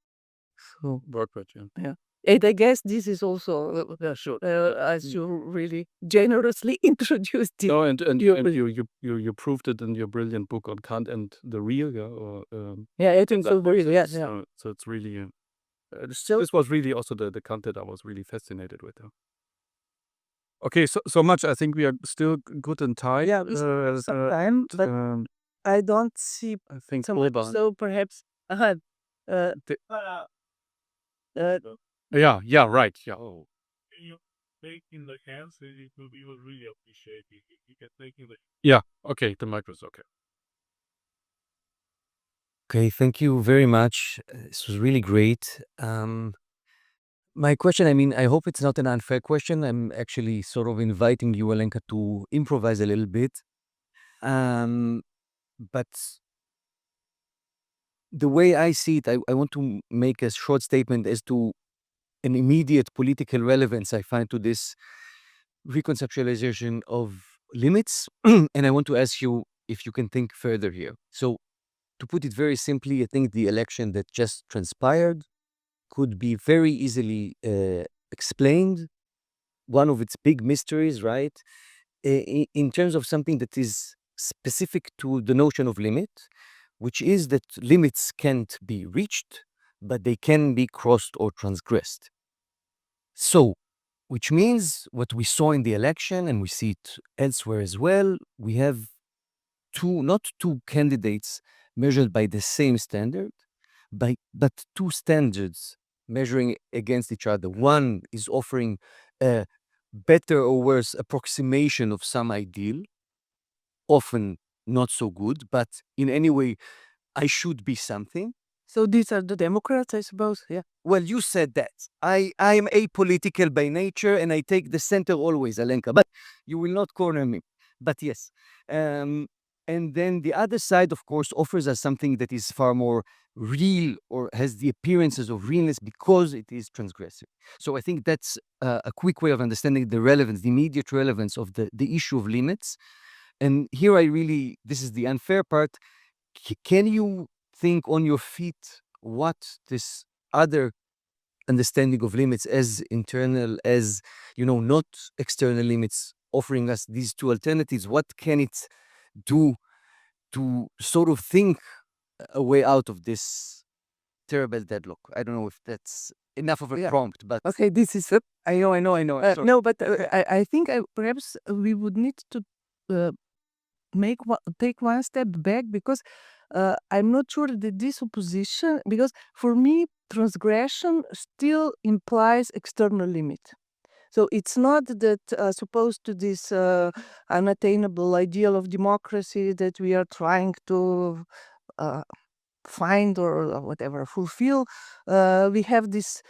[SPEAKER 2] So,
[SPEAKER 1] work with you.
[SPEAKER 2] yeah. And I guess this is also,
[SPEAKER 1] Sure.
[SPEAKER 2] as you really generously introduced it.
[SPEAKER 1] No, and you proved it in your brilliant book on Kant and the real,
[SPEAKER 2] I think so.
[SPEAKER 1] So it's really this was really also the Kant that I was really fascinated with. Okay, so much. I think we are still good in time.
[SPEAKER 2] Yeah, some time, but I don't see
[SPEAKER 1] I think
[SPEAKER 2] so much. So perhaps ahead.
[SPEAKER 1] Yeah, right. Yeah.
[SPEAKER 3] Can you take in the hands? We would really appreciate it if you can take in the.
[SPEAKER 1] Yeah. Okay. The mic was okay.
[SPEAKER 4] Okay, thank you very much. This was really great. My question, I hope it's not an unfair question. I'm actually sort of inviting you, Alenka, to improvise a little bit. But the way I see it, I want to make a short statement as to an immediate political relevance I find to this reconceptualization of limits. And I want to ask you if you can think further here. So, to put it very simply, I think the election that just transpired could be very easily explained. One of its big mysteries, right? In terms of something that is specific to the notion of limit, which is that limits can't be reached, but they can be crossed or transgressed. So, which means what we saw in the election, and we see it elsewhere as well, we have not two candidates measured by the same standard, but two standards measuring against each other. One is offering a better or worse approximation of some ideal, often not so good, but in any way, I should be something.
[SPEAKER 2] So these are the Democrats, I suppose. Yeah.
[SPEAKER 4] Well, you said that. I am apolitical by nature and I take the center always, Alenka, but you will not corner me. But yes. And then the other side, of course, offers us something that is far more real or has the appearances of realness because it is transgressive. So I think that's a quick way of understanding the relevance, the immediate relevance of the issue of limits. And here this is the unfair part. Can you think on your feet what this other understanding of limits as internal, as, not external limits, offering us these two alternatives, what can it do to sort of think a way out of this terrible deadlock? I don't know if that's enough of a
[SPEAKER 2] Yeah.
[SPEAKER 4] prompt, but
[SPEAKER 2] Okay, this is
[SPEAKER 4] I know. Sorry.
[SPEAKER 2] no, but I think perhaps we would need to take one step back, because I'm not sure that this opposition, because for me transgression still implies external limit. So it's not that supposed to this unattainable ideal of democracy that we are trying to find or whatever fulfill. We have this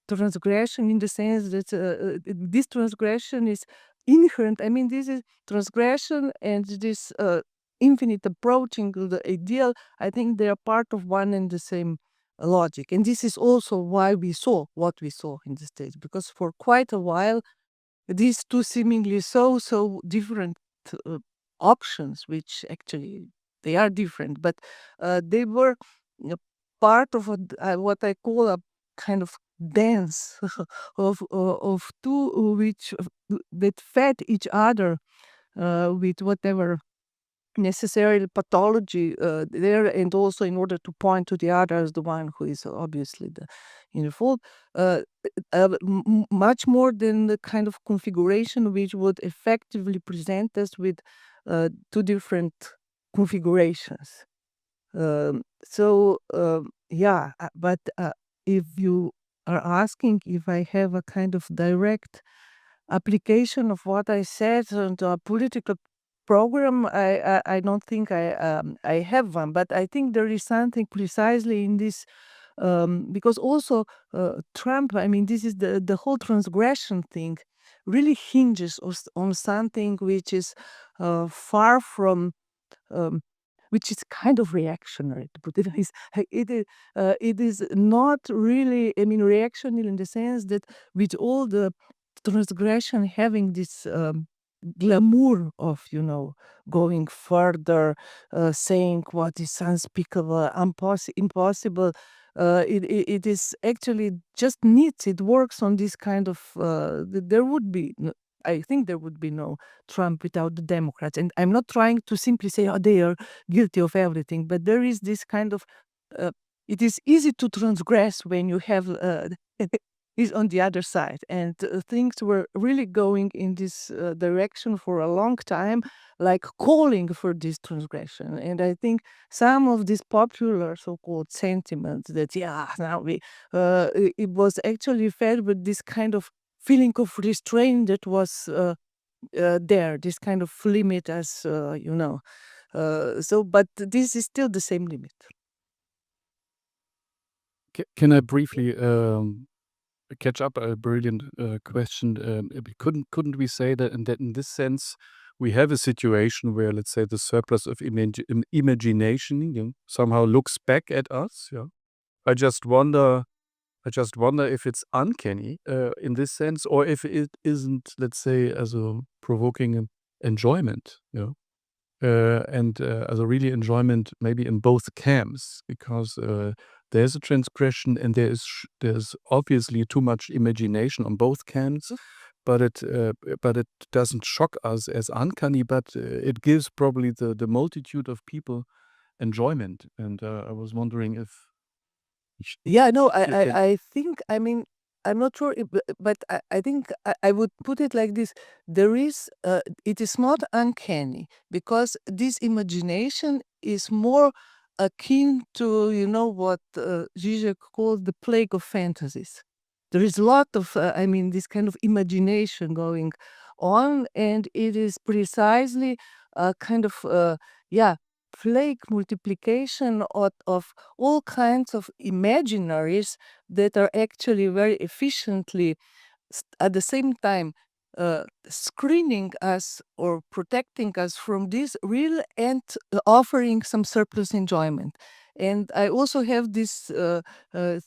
[SPEAKER 2] transgression in the sense that this transgression is inherent. I mean, this is transgression and this infinite approaching to the ideal. I think they are part of one and the same logic. And this is also why we saw what we saw in the States, because for quite a while, these two seemingly so different options, which actually they are different, but they were part of what I call a kind of dance of two which that fed each other with whatever necessary pathology there, and also in order to point to the other as the one who is obviously in the fault, much more than the kind of configuration which would effectively present us with two different configurations. But if you are asking if I have a kind of direct application of what I said into a political program, I don't think I have one, but I think there is something precisely in this, because also Trump, I mean, this is the whole transgression thing really hinges on something which is far from, which is kind of reactionary, to put it is. It is not really, I mean, reactionary in the sense that with all the transgression having this glamour of, going further, saying what is unspeakable, impossible. It is actually just neat. It works on this kind of. There would be. I think there would be no Trump without the Democrats, and I'm not trying to simply say, "Oh, they are guilty of everything," but there is this kind of. It is easy to transgress when you have is on the other side, and things were really going in this direction for a long time, like calling for this transgression. And I think some of this popular so-called sentiment that now it was actually fed with this kind of feeling of restraint that was there, this kind of limit, as but this is still the same limit.
[SPEAKER 1] Can I briefly catch up a brilliant question? Couldn't we say that in this sense we have a situation where, let's say, the surplus of imagination somehow looks back at us. Yeah, I just wonder if it's uncanny in this sense, or if it isn't, let's say, as a provoking enjoyment. Yeah. And as a really enjoyment, maybe in both camps, because there's a transgression and there's obviously too much imagination on both camps, but it doesn't shock us as uncanny, but it gives probably the multitude of people enjoyment. And I was wondering if
[SPEAKER 2] Yeah, no,
[SPEAKER 1] you can.
[SPEAKER 2] I think, I mean, I'm not sure, but I think I would put it like this. There is, it is not uncanny, because this imagination is more akin to, what Zizek calls the plague of fantasies. There is a lot of, this kind of imagination going on, and it is precisely a kind of, plague multiplication of all kinds of imaginaries that are actually very efficiently at the same time screening us or protecting us from this real and offering some surplus enjoyment. And I also have this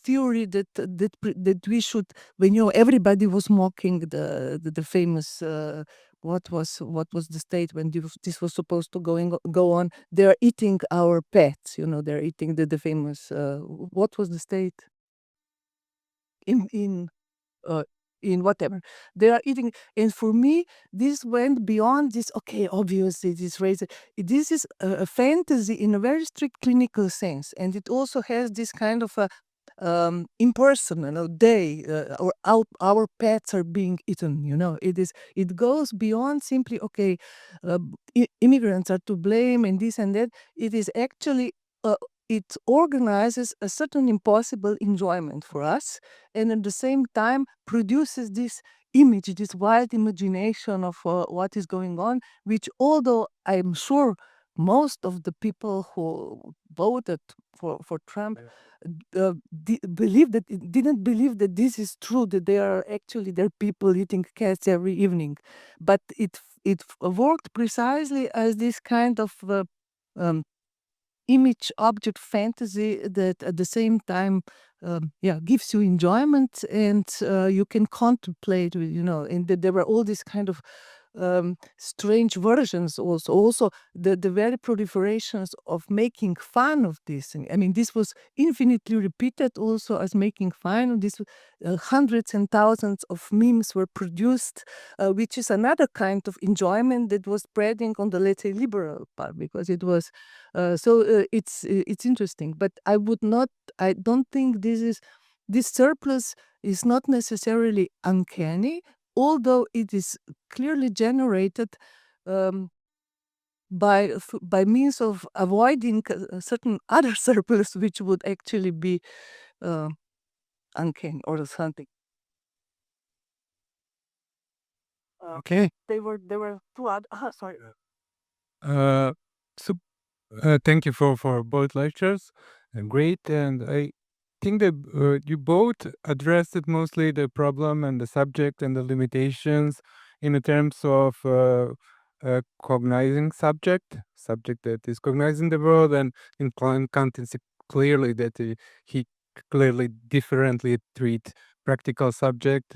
[SPEAKER 2] theory that we should, when everybody was mocking the famous what was the state when this was supposed to go on. They are eating our pets. They're eating the famous what was the state in uh, in whatever they are eating. And for me, this went beyond this. Okay, obviously this race, this is a fantasy in a very strict clinical sense, and it also has this kind of a impersonal day, or our pets are being eaten. It goes beyond simply, okay, immigrants are to blame and this and that. It is actually it organizes a certain impossible enjoyment for us, and at the same time produces this image, this wild imagination of what is going on, which, although I'm sure most of the people who voted for Trump didn't believe that this is true, that there are people eating cats every evening, but it worked precisely as this kind of um, image object fantasy that at the same time gives you enjoyment, and you can contemplate and there were all these kind of strange versions also the very proliferations of making fun of this. I mean, this was infinitely repeated also as making fun of this. Hundreds and thousands of memes were produced, which is another kind of enjoyment that was spreading on the, let's say, liberal part, because it was it's interesting. But I don't think this surplus is not necessarily uncanny, although it is clearly generated um, by means of avoiding a certain other surplus, which would actually be uh, uncanny or something.
[SPEAKER 5] Okay.
[SPEAKER 2] There were two other. Sorry.
[SPEAKER 5] Uh, so thank you for both lectures. Great, and I think that you both addressed it mostly the problem and the subject and the limitations in the terms of cognizing subject that is cognizing the world, and in Kant it's clearly that he clearly differently treat practical subject,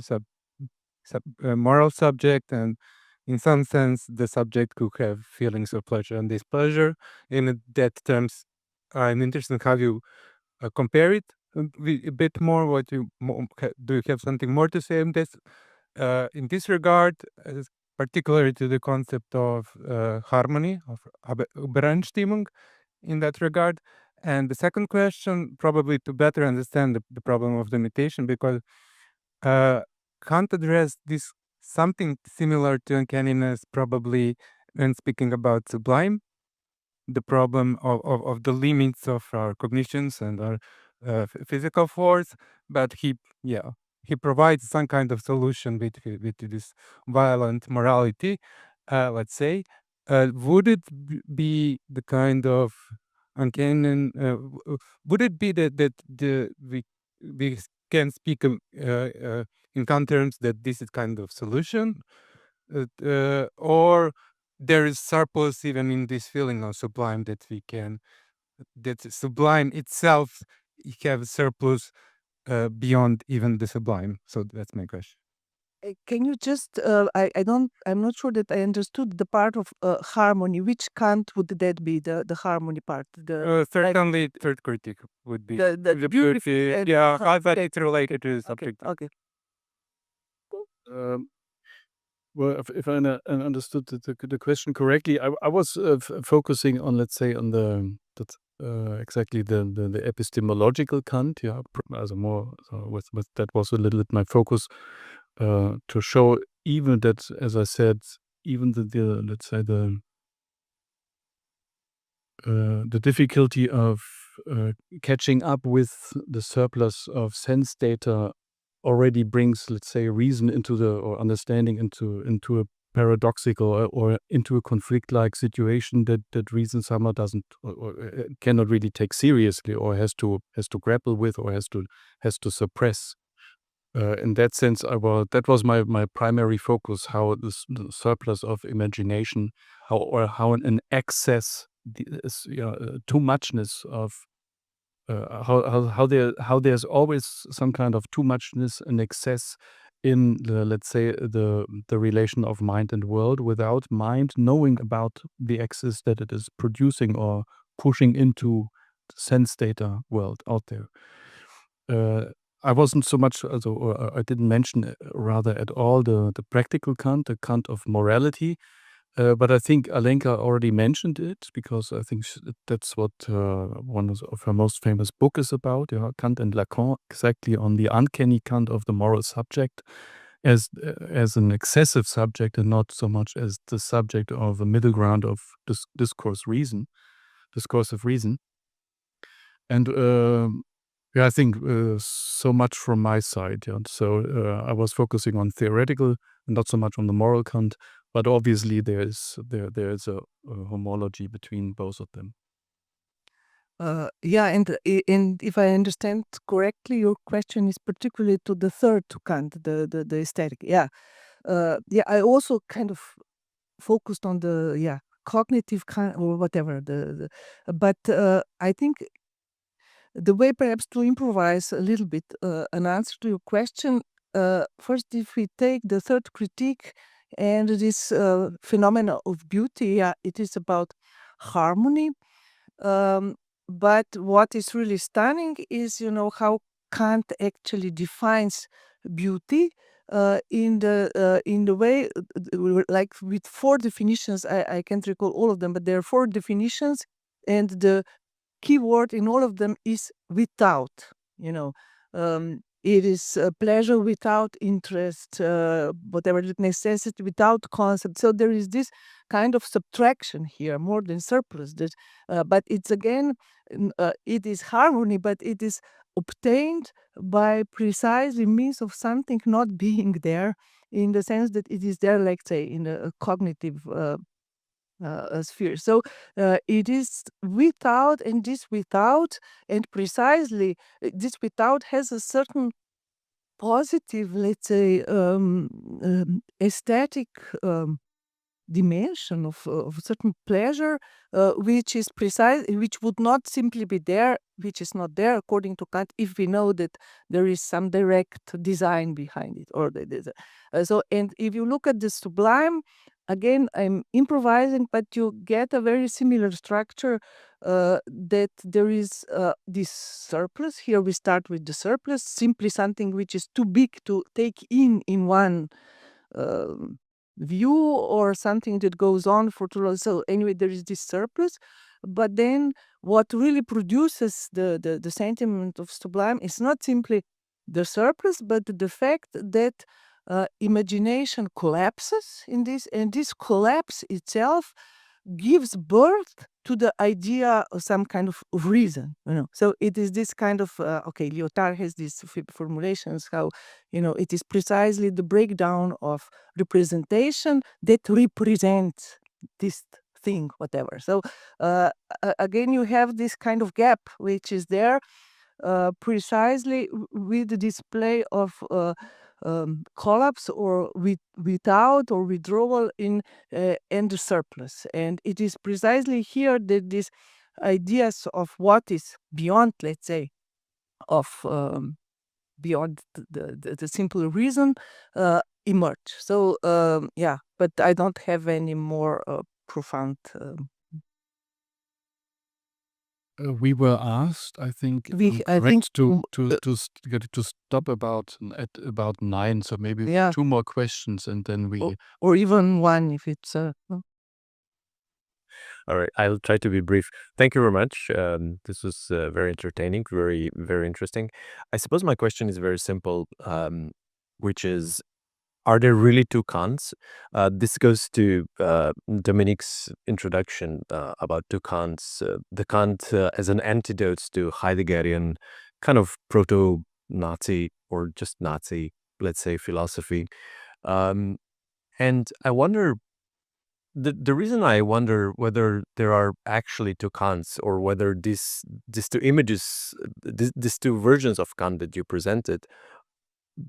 [SPEAKER 5] moral subject, and in some sense the subject could have feelings of pleasure and displeasure. In that terms, I'm interested in how you compare it a bit more. Do you have something more to say on this in this regard, particularly to the concept of harmony, of Übereinstimmung in that regard? And the second question, probably to better understand the problem of limitation, because Kant addressed this something similar to uncanniness, probably when speaking about Sublime, the problem of the limits of our cognitions and our physical force. But he provides some kind of solution with this violent morality, let's say. Would it be the kind of uncanny? Would it be that we can speak in Kant terms that this is kind of solution, or there is surplus even in this feeling of sublime that sublime itself have surplus beyond even the sublime. So that's my question.
[SPEAKER 2] Can you just, I'm not sure that I understood the part of harmony. Which Kant would that be, the harmony part?
[SPEAKER 5] Certainly, third critique would be
[SPEAKER 2] The beauty and
[SPEAKER 5] how that it's related to the subject.
[SPEAKER 2] okay.
[SPEAKER 1] Well, if I understood the question correctly, I was focusing on, let's say, on exactly the epistemological Kant. Yeah, as a more with that was a little bit my focus to show even that, as I said, even the let's say the difficulty of catching up with the surplus of sense data already brings, let's say, reason or understanding into a paradoxical or into a conflict-like situation that reason somehow doesn't or cannot really take seriously, or has to grapple with, or has to suppress. In that sense, that was my primary focus: how the surplus of imagination, how an excess, too muchness of how there's always some kind of too muchness and excess in the, let's say, the relation of mind and world, without mind knowing about the excess that it is producing or pushing into the sense data world out there. I wasn't so much, or I didn't mention rather at all the practical Kant, the Kant of morality. But I think Alenka already mentioned it, because I think that's what one of her most famous book is about, Kant and Lacan, exactly on the uncanny Kant of the moral subject as an excessive subject, and not so much as the subject of a middle ground of discoursive reason. And I think so much from my side. Yeah. So I was focusing on theoretical and not so much on the moral Kant. But obviously, there is a homology between both of them.
[SPEAKER 2] And if I understand correctly, your question is particularly to the third Kant, the aesthetic. I also kind of focused on the cognitive kind or whatever. But I think the way perhaps to improvise a little bit an answer to your question. First, if we take the third critique and this phenomena of beauty, it is about harmony. But what is really stunning is, how Kant actually defines beauty in the way, like with 4 definitions. I can't recall all of them, but there are 4 definitions, and the key word in all of them is without. It is pleasure without interest, whatever the necessity without concept. So there is this kind of subtraction here, more than surplus. But it's again, it is harmony, but it is obtained by precisely means of something not being there, in the sense that it is there, like say, in a cognitive sphere. So it is without, and this without, and precisely this without has a certain positive, let's say, aesthetic dimension of certain pleasure, which is precise, which would not simply be there, which is not there according to Kant, if we know that there is some direct design behind it, or and if you look at the Sublime, again, I'm improvising, but you get a very similar structure, that there is this surplus. Here we start with the surplus, simply something which is too big to take in one view, or something that goes on for too long. So anyway, there is this surplus. But then what really produces the sentiment of Sublime is not simply the surplus, but the fact that imagination collapses in this, and this collapse itself gives birth to the idea of some kind of reason. So it is this kind of Lyotard has these formulations, how it is precisely the breakdown of representation that represents this thing, whatever. So again, you have this kind of gap which is there precisely with the display of collapse or without or withdrawal in and the surplus. And it is precisely here that these ideas of what is beyond, let's say, of beyond the simple reason emerge. So but I don't have any more profound.
[SPEAKER 1] We were asked, I think,
[SPEAKER 2] I think
[SPEAKER 1] to stop at about 9. So maybe
[SPEAKER 2] Yeah.
[SPEAKER 1] 2 more questions, and then we.
[SPEAKER 2] or even one if it's
[SPEAKER 6] All right, I'll try to be brief. Thank you very much. This was very entertaining, very, very interesting. I suppose my question is very simple, which is, are there really two Kants? This goes to Dominik's introduction about two Kants. The Kant as an antidote to Heideggerian kind of proto-Nazi or just Nazi, let's say, philosophy. And I wonder, the reason I wonder whether there are actually two Kants, or whether these two images, these two versions of Kant that you presented,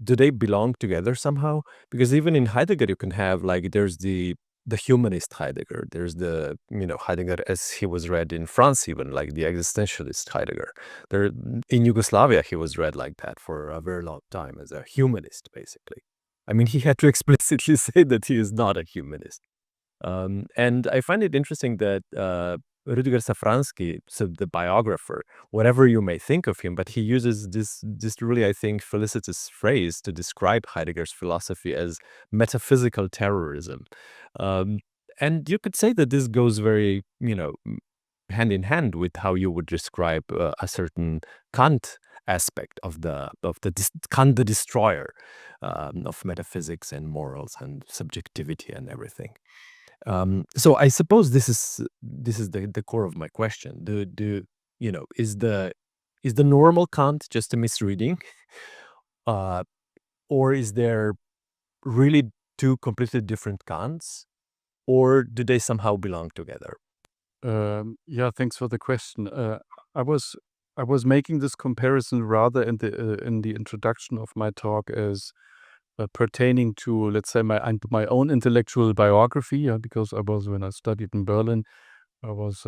[SPEAKER 6] do they belong together somehow? Because even in Heidegger, you can have, like, there's the humanist Heidegger, there's the, Heidegger as he was read in France, even like the existentialist Heidegger. There in Yugoslavia, he was read like that for a very long time, as a humanist, basically. I mean, he had to explicitly say that he is not a humanist. And I find it interesting that Rüdiger Safranski, so the biographer, whatever you may think of him, but he uses this really, I think, felicitous phrase to describe Heidegger's philosophy as metaphysical terrorism. And you could say that this goes very, hand in hand with how you would describe a certain Kant aspect of Kant the destroyer of metaphysics and morals and subjectivity and everything. So I suppose this is the core of my question. Is the normal Kant just a misreading, or is there really two completely different Kants, or do they somehow belong together?
[SPEAKER 1] Yeah, thanks for the question. I was making this comparison rather in the introduction of my talk as pertaining to, let's say, my own intellectual biography, because when I studied in Berlin, I was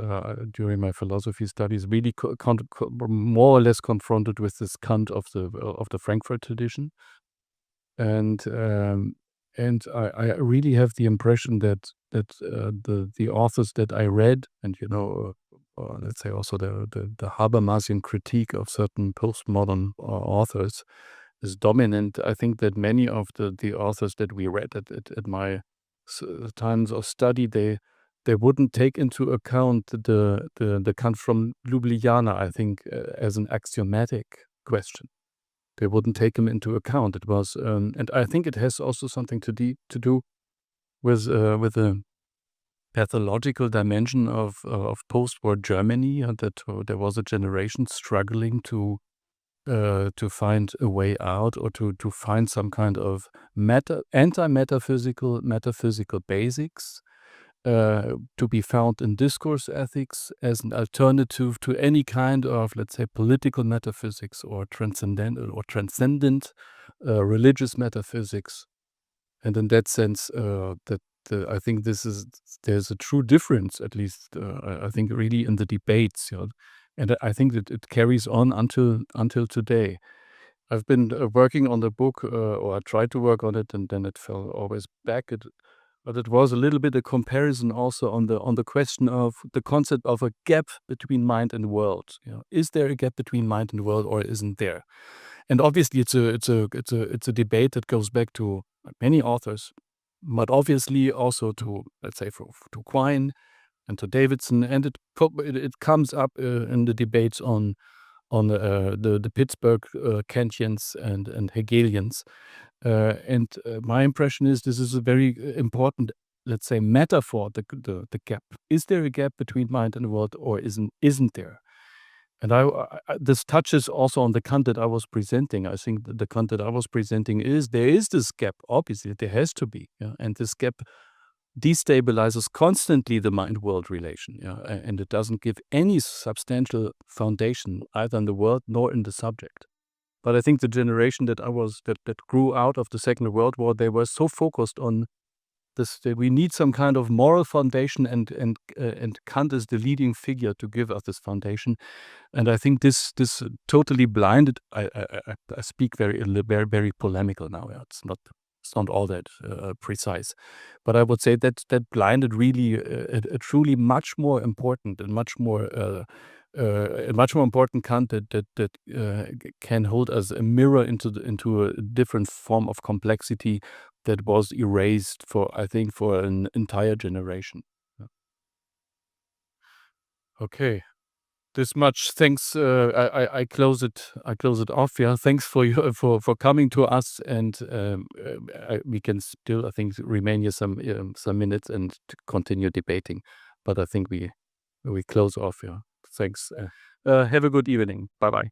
[SPEAKER 1] during my philosophy studies really more or less confronted with this Kant of the Frankfurt tradition, and I really have the impression that the authors that I read, and let's say also the Habermasian critique of certain postmodern authors is dominant. I think that many of the authors that we read at my times of study, they wouldn't take into account the Kant from Ljubljana, I think, as an axiomatic question. They wouldn't take him into account. It was, and I think it has also something to do with the pathological dimension of post-war Germany, and that there was a generation struggling to find a way out, or to find some kind of anti-metaphysical basics to be found in discourse ethics as an alternative to any kind of, let's say, political metaphysics or transcendental or transcendent religious metaphysics. And in that sense, I think there's a true difference, at least I think, really in the debates, and I think that it carries on until today. I've been working on the book, or I tried to work on it, and then it fell always back. But it was a little bit a comparison also on the question of the concept of a gap between mind and world. Is there a gap between mind and world, or isn't there? And obviously, it's a debate that goes back to many authors, but obviously also to, let's say, to Quine and to Davidson, and it comes up in the debates on the Pittsburgh Kantians and Hegelians. And my impression is this is a very important, let's say, metaphor, the gap. Is there a gap between mind and world, or isn't there? And this touches also on the Kant that I was presenting. I think that the Kant that I was presenting there is this gap. Obviously, there has to be, and this gap destabilizes constantly the mind-world relation, and it doesn't give any substantial foundation either in the world nor in the subject. But I think the generation that grew out of the Second World War, they were so focused on this, that we need some kind of moral foundation, and Kant is the leading figure to give us this foundation. And I think this totally blinded. I speak very polemical now. Yeah, it's not all that precise, but I would say that blinded really a truly much more important and much more important Kant that can hold as a mirror into a different form of complexity that was erased for an entire generation. Yeah. Okay. This much. Thanks. I close it off. Yeah. Thanks for coming to us, and we can still, I think, remain here some minutes and continue debating. But I think we close off. Yeah. Thanks. Have a good evening. Bye bye.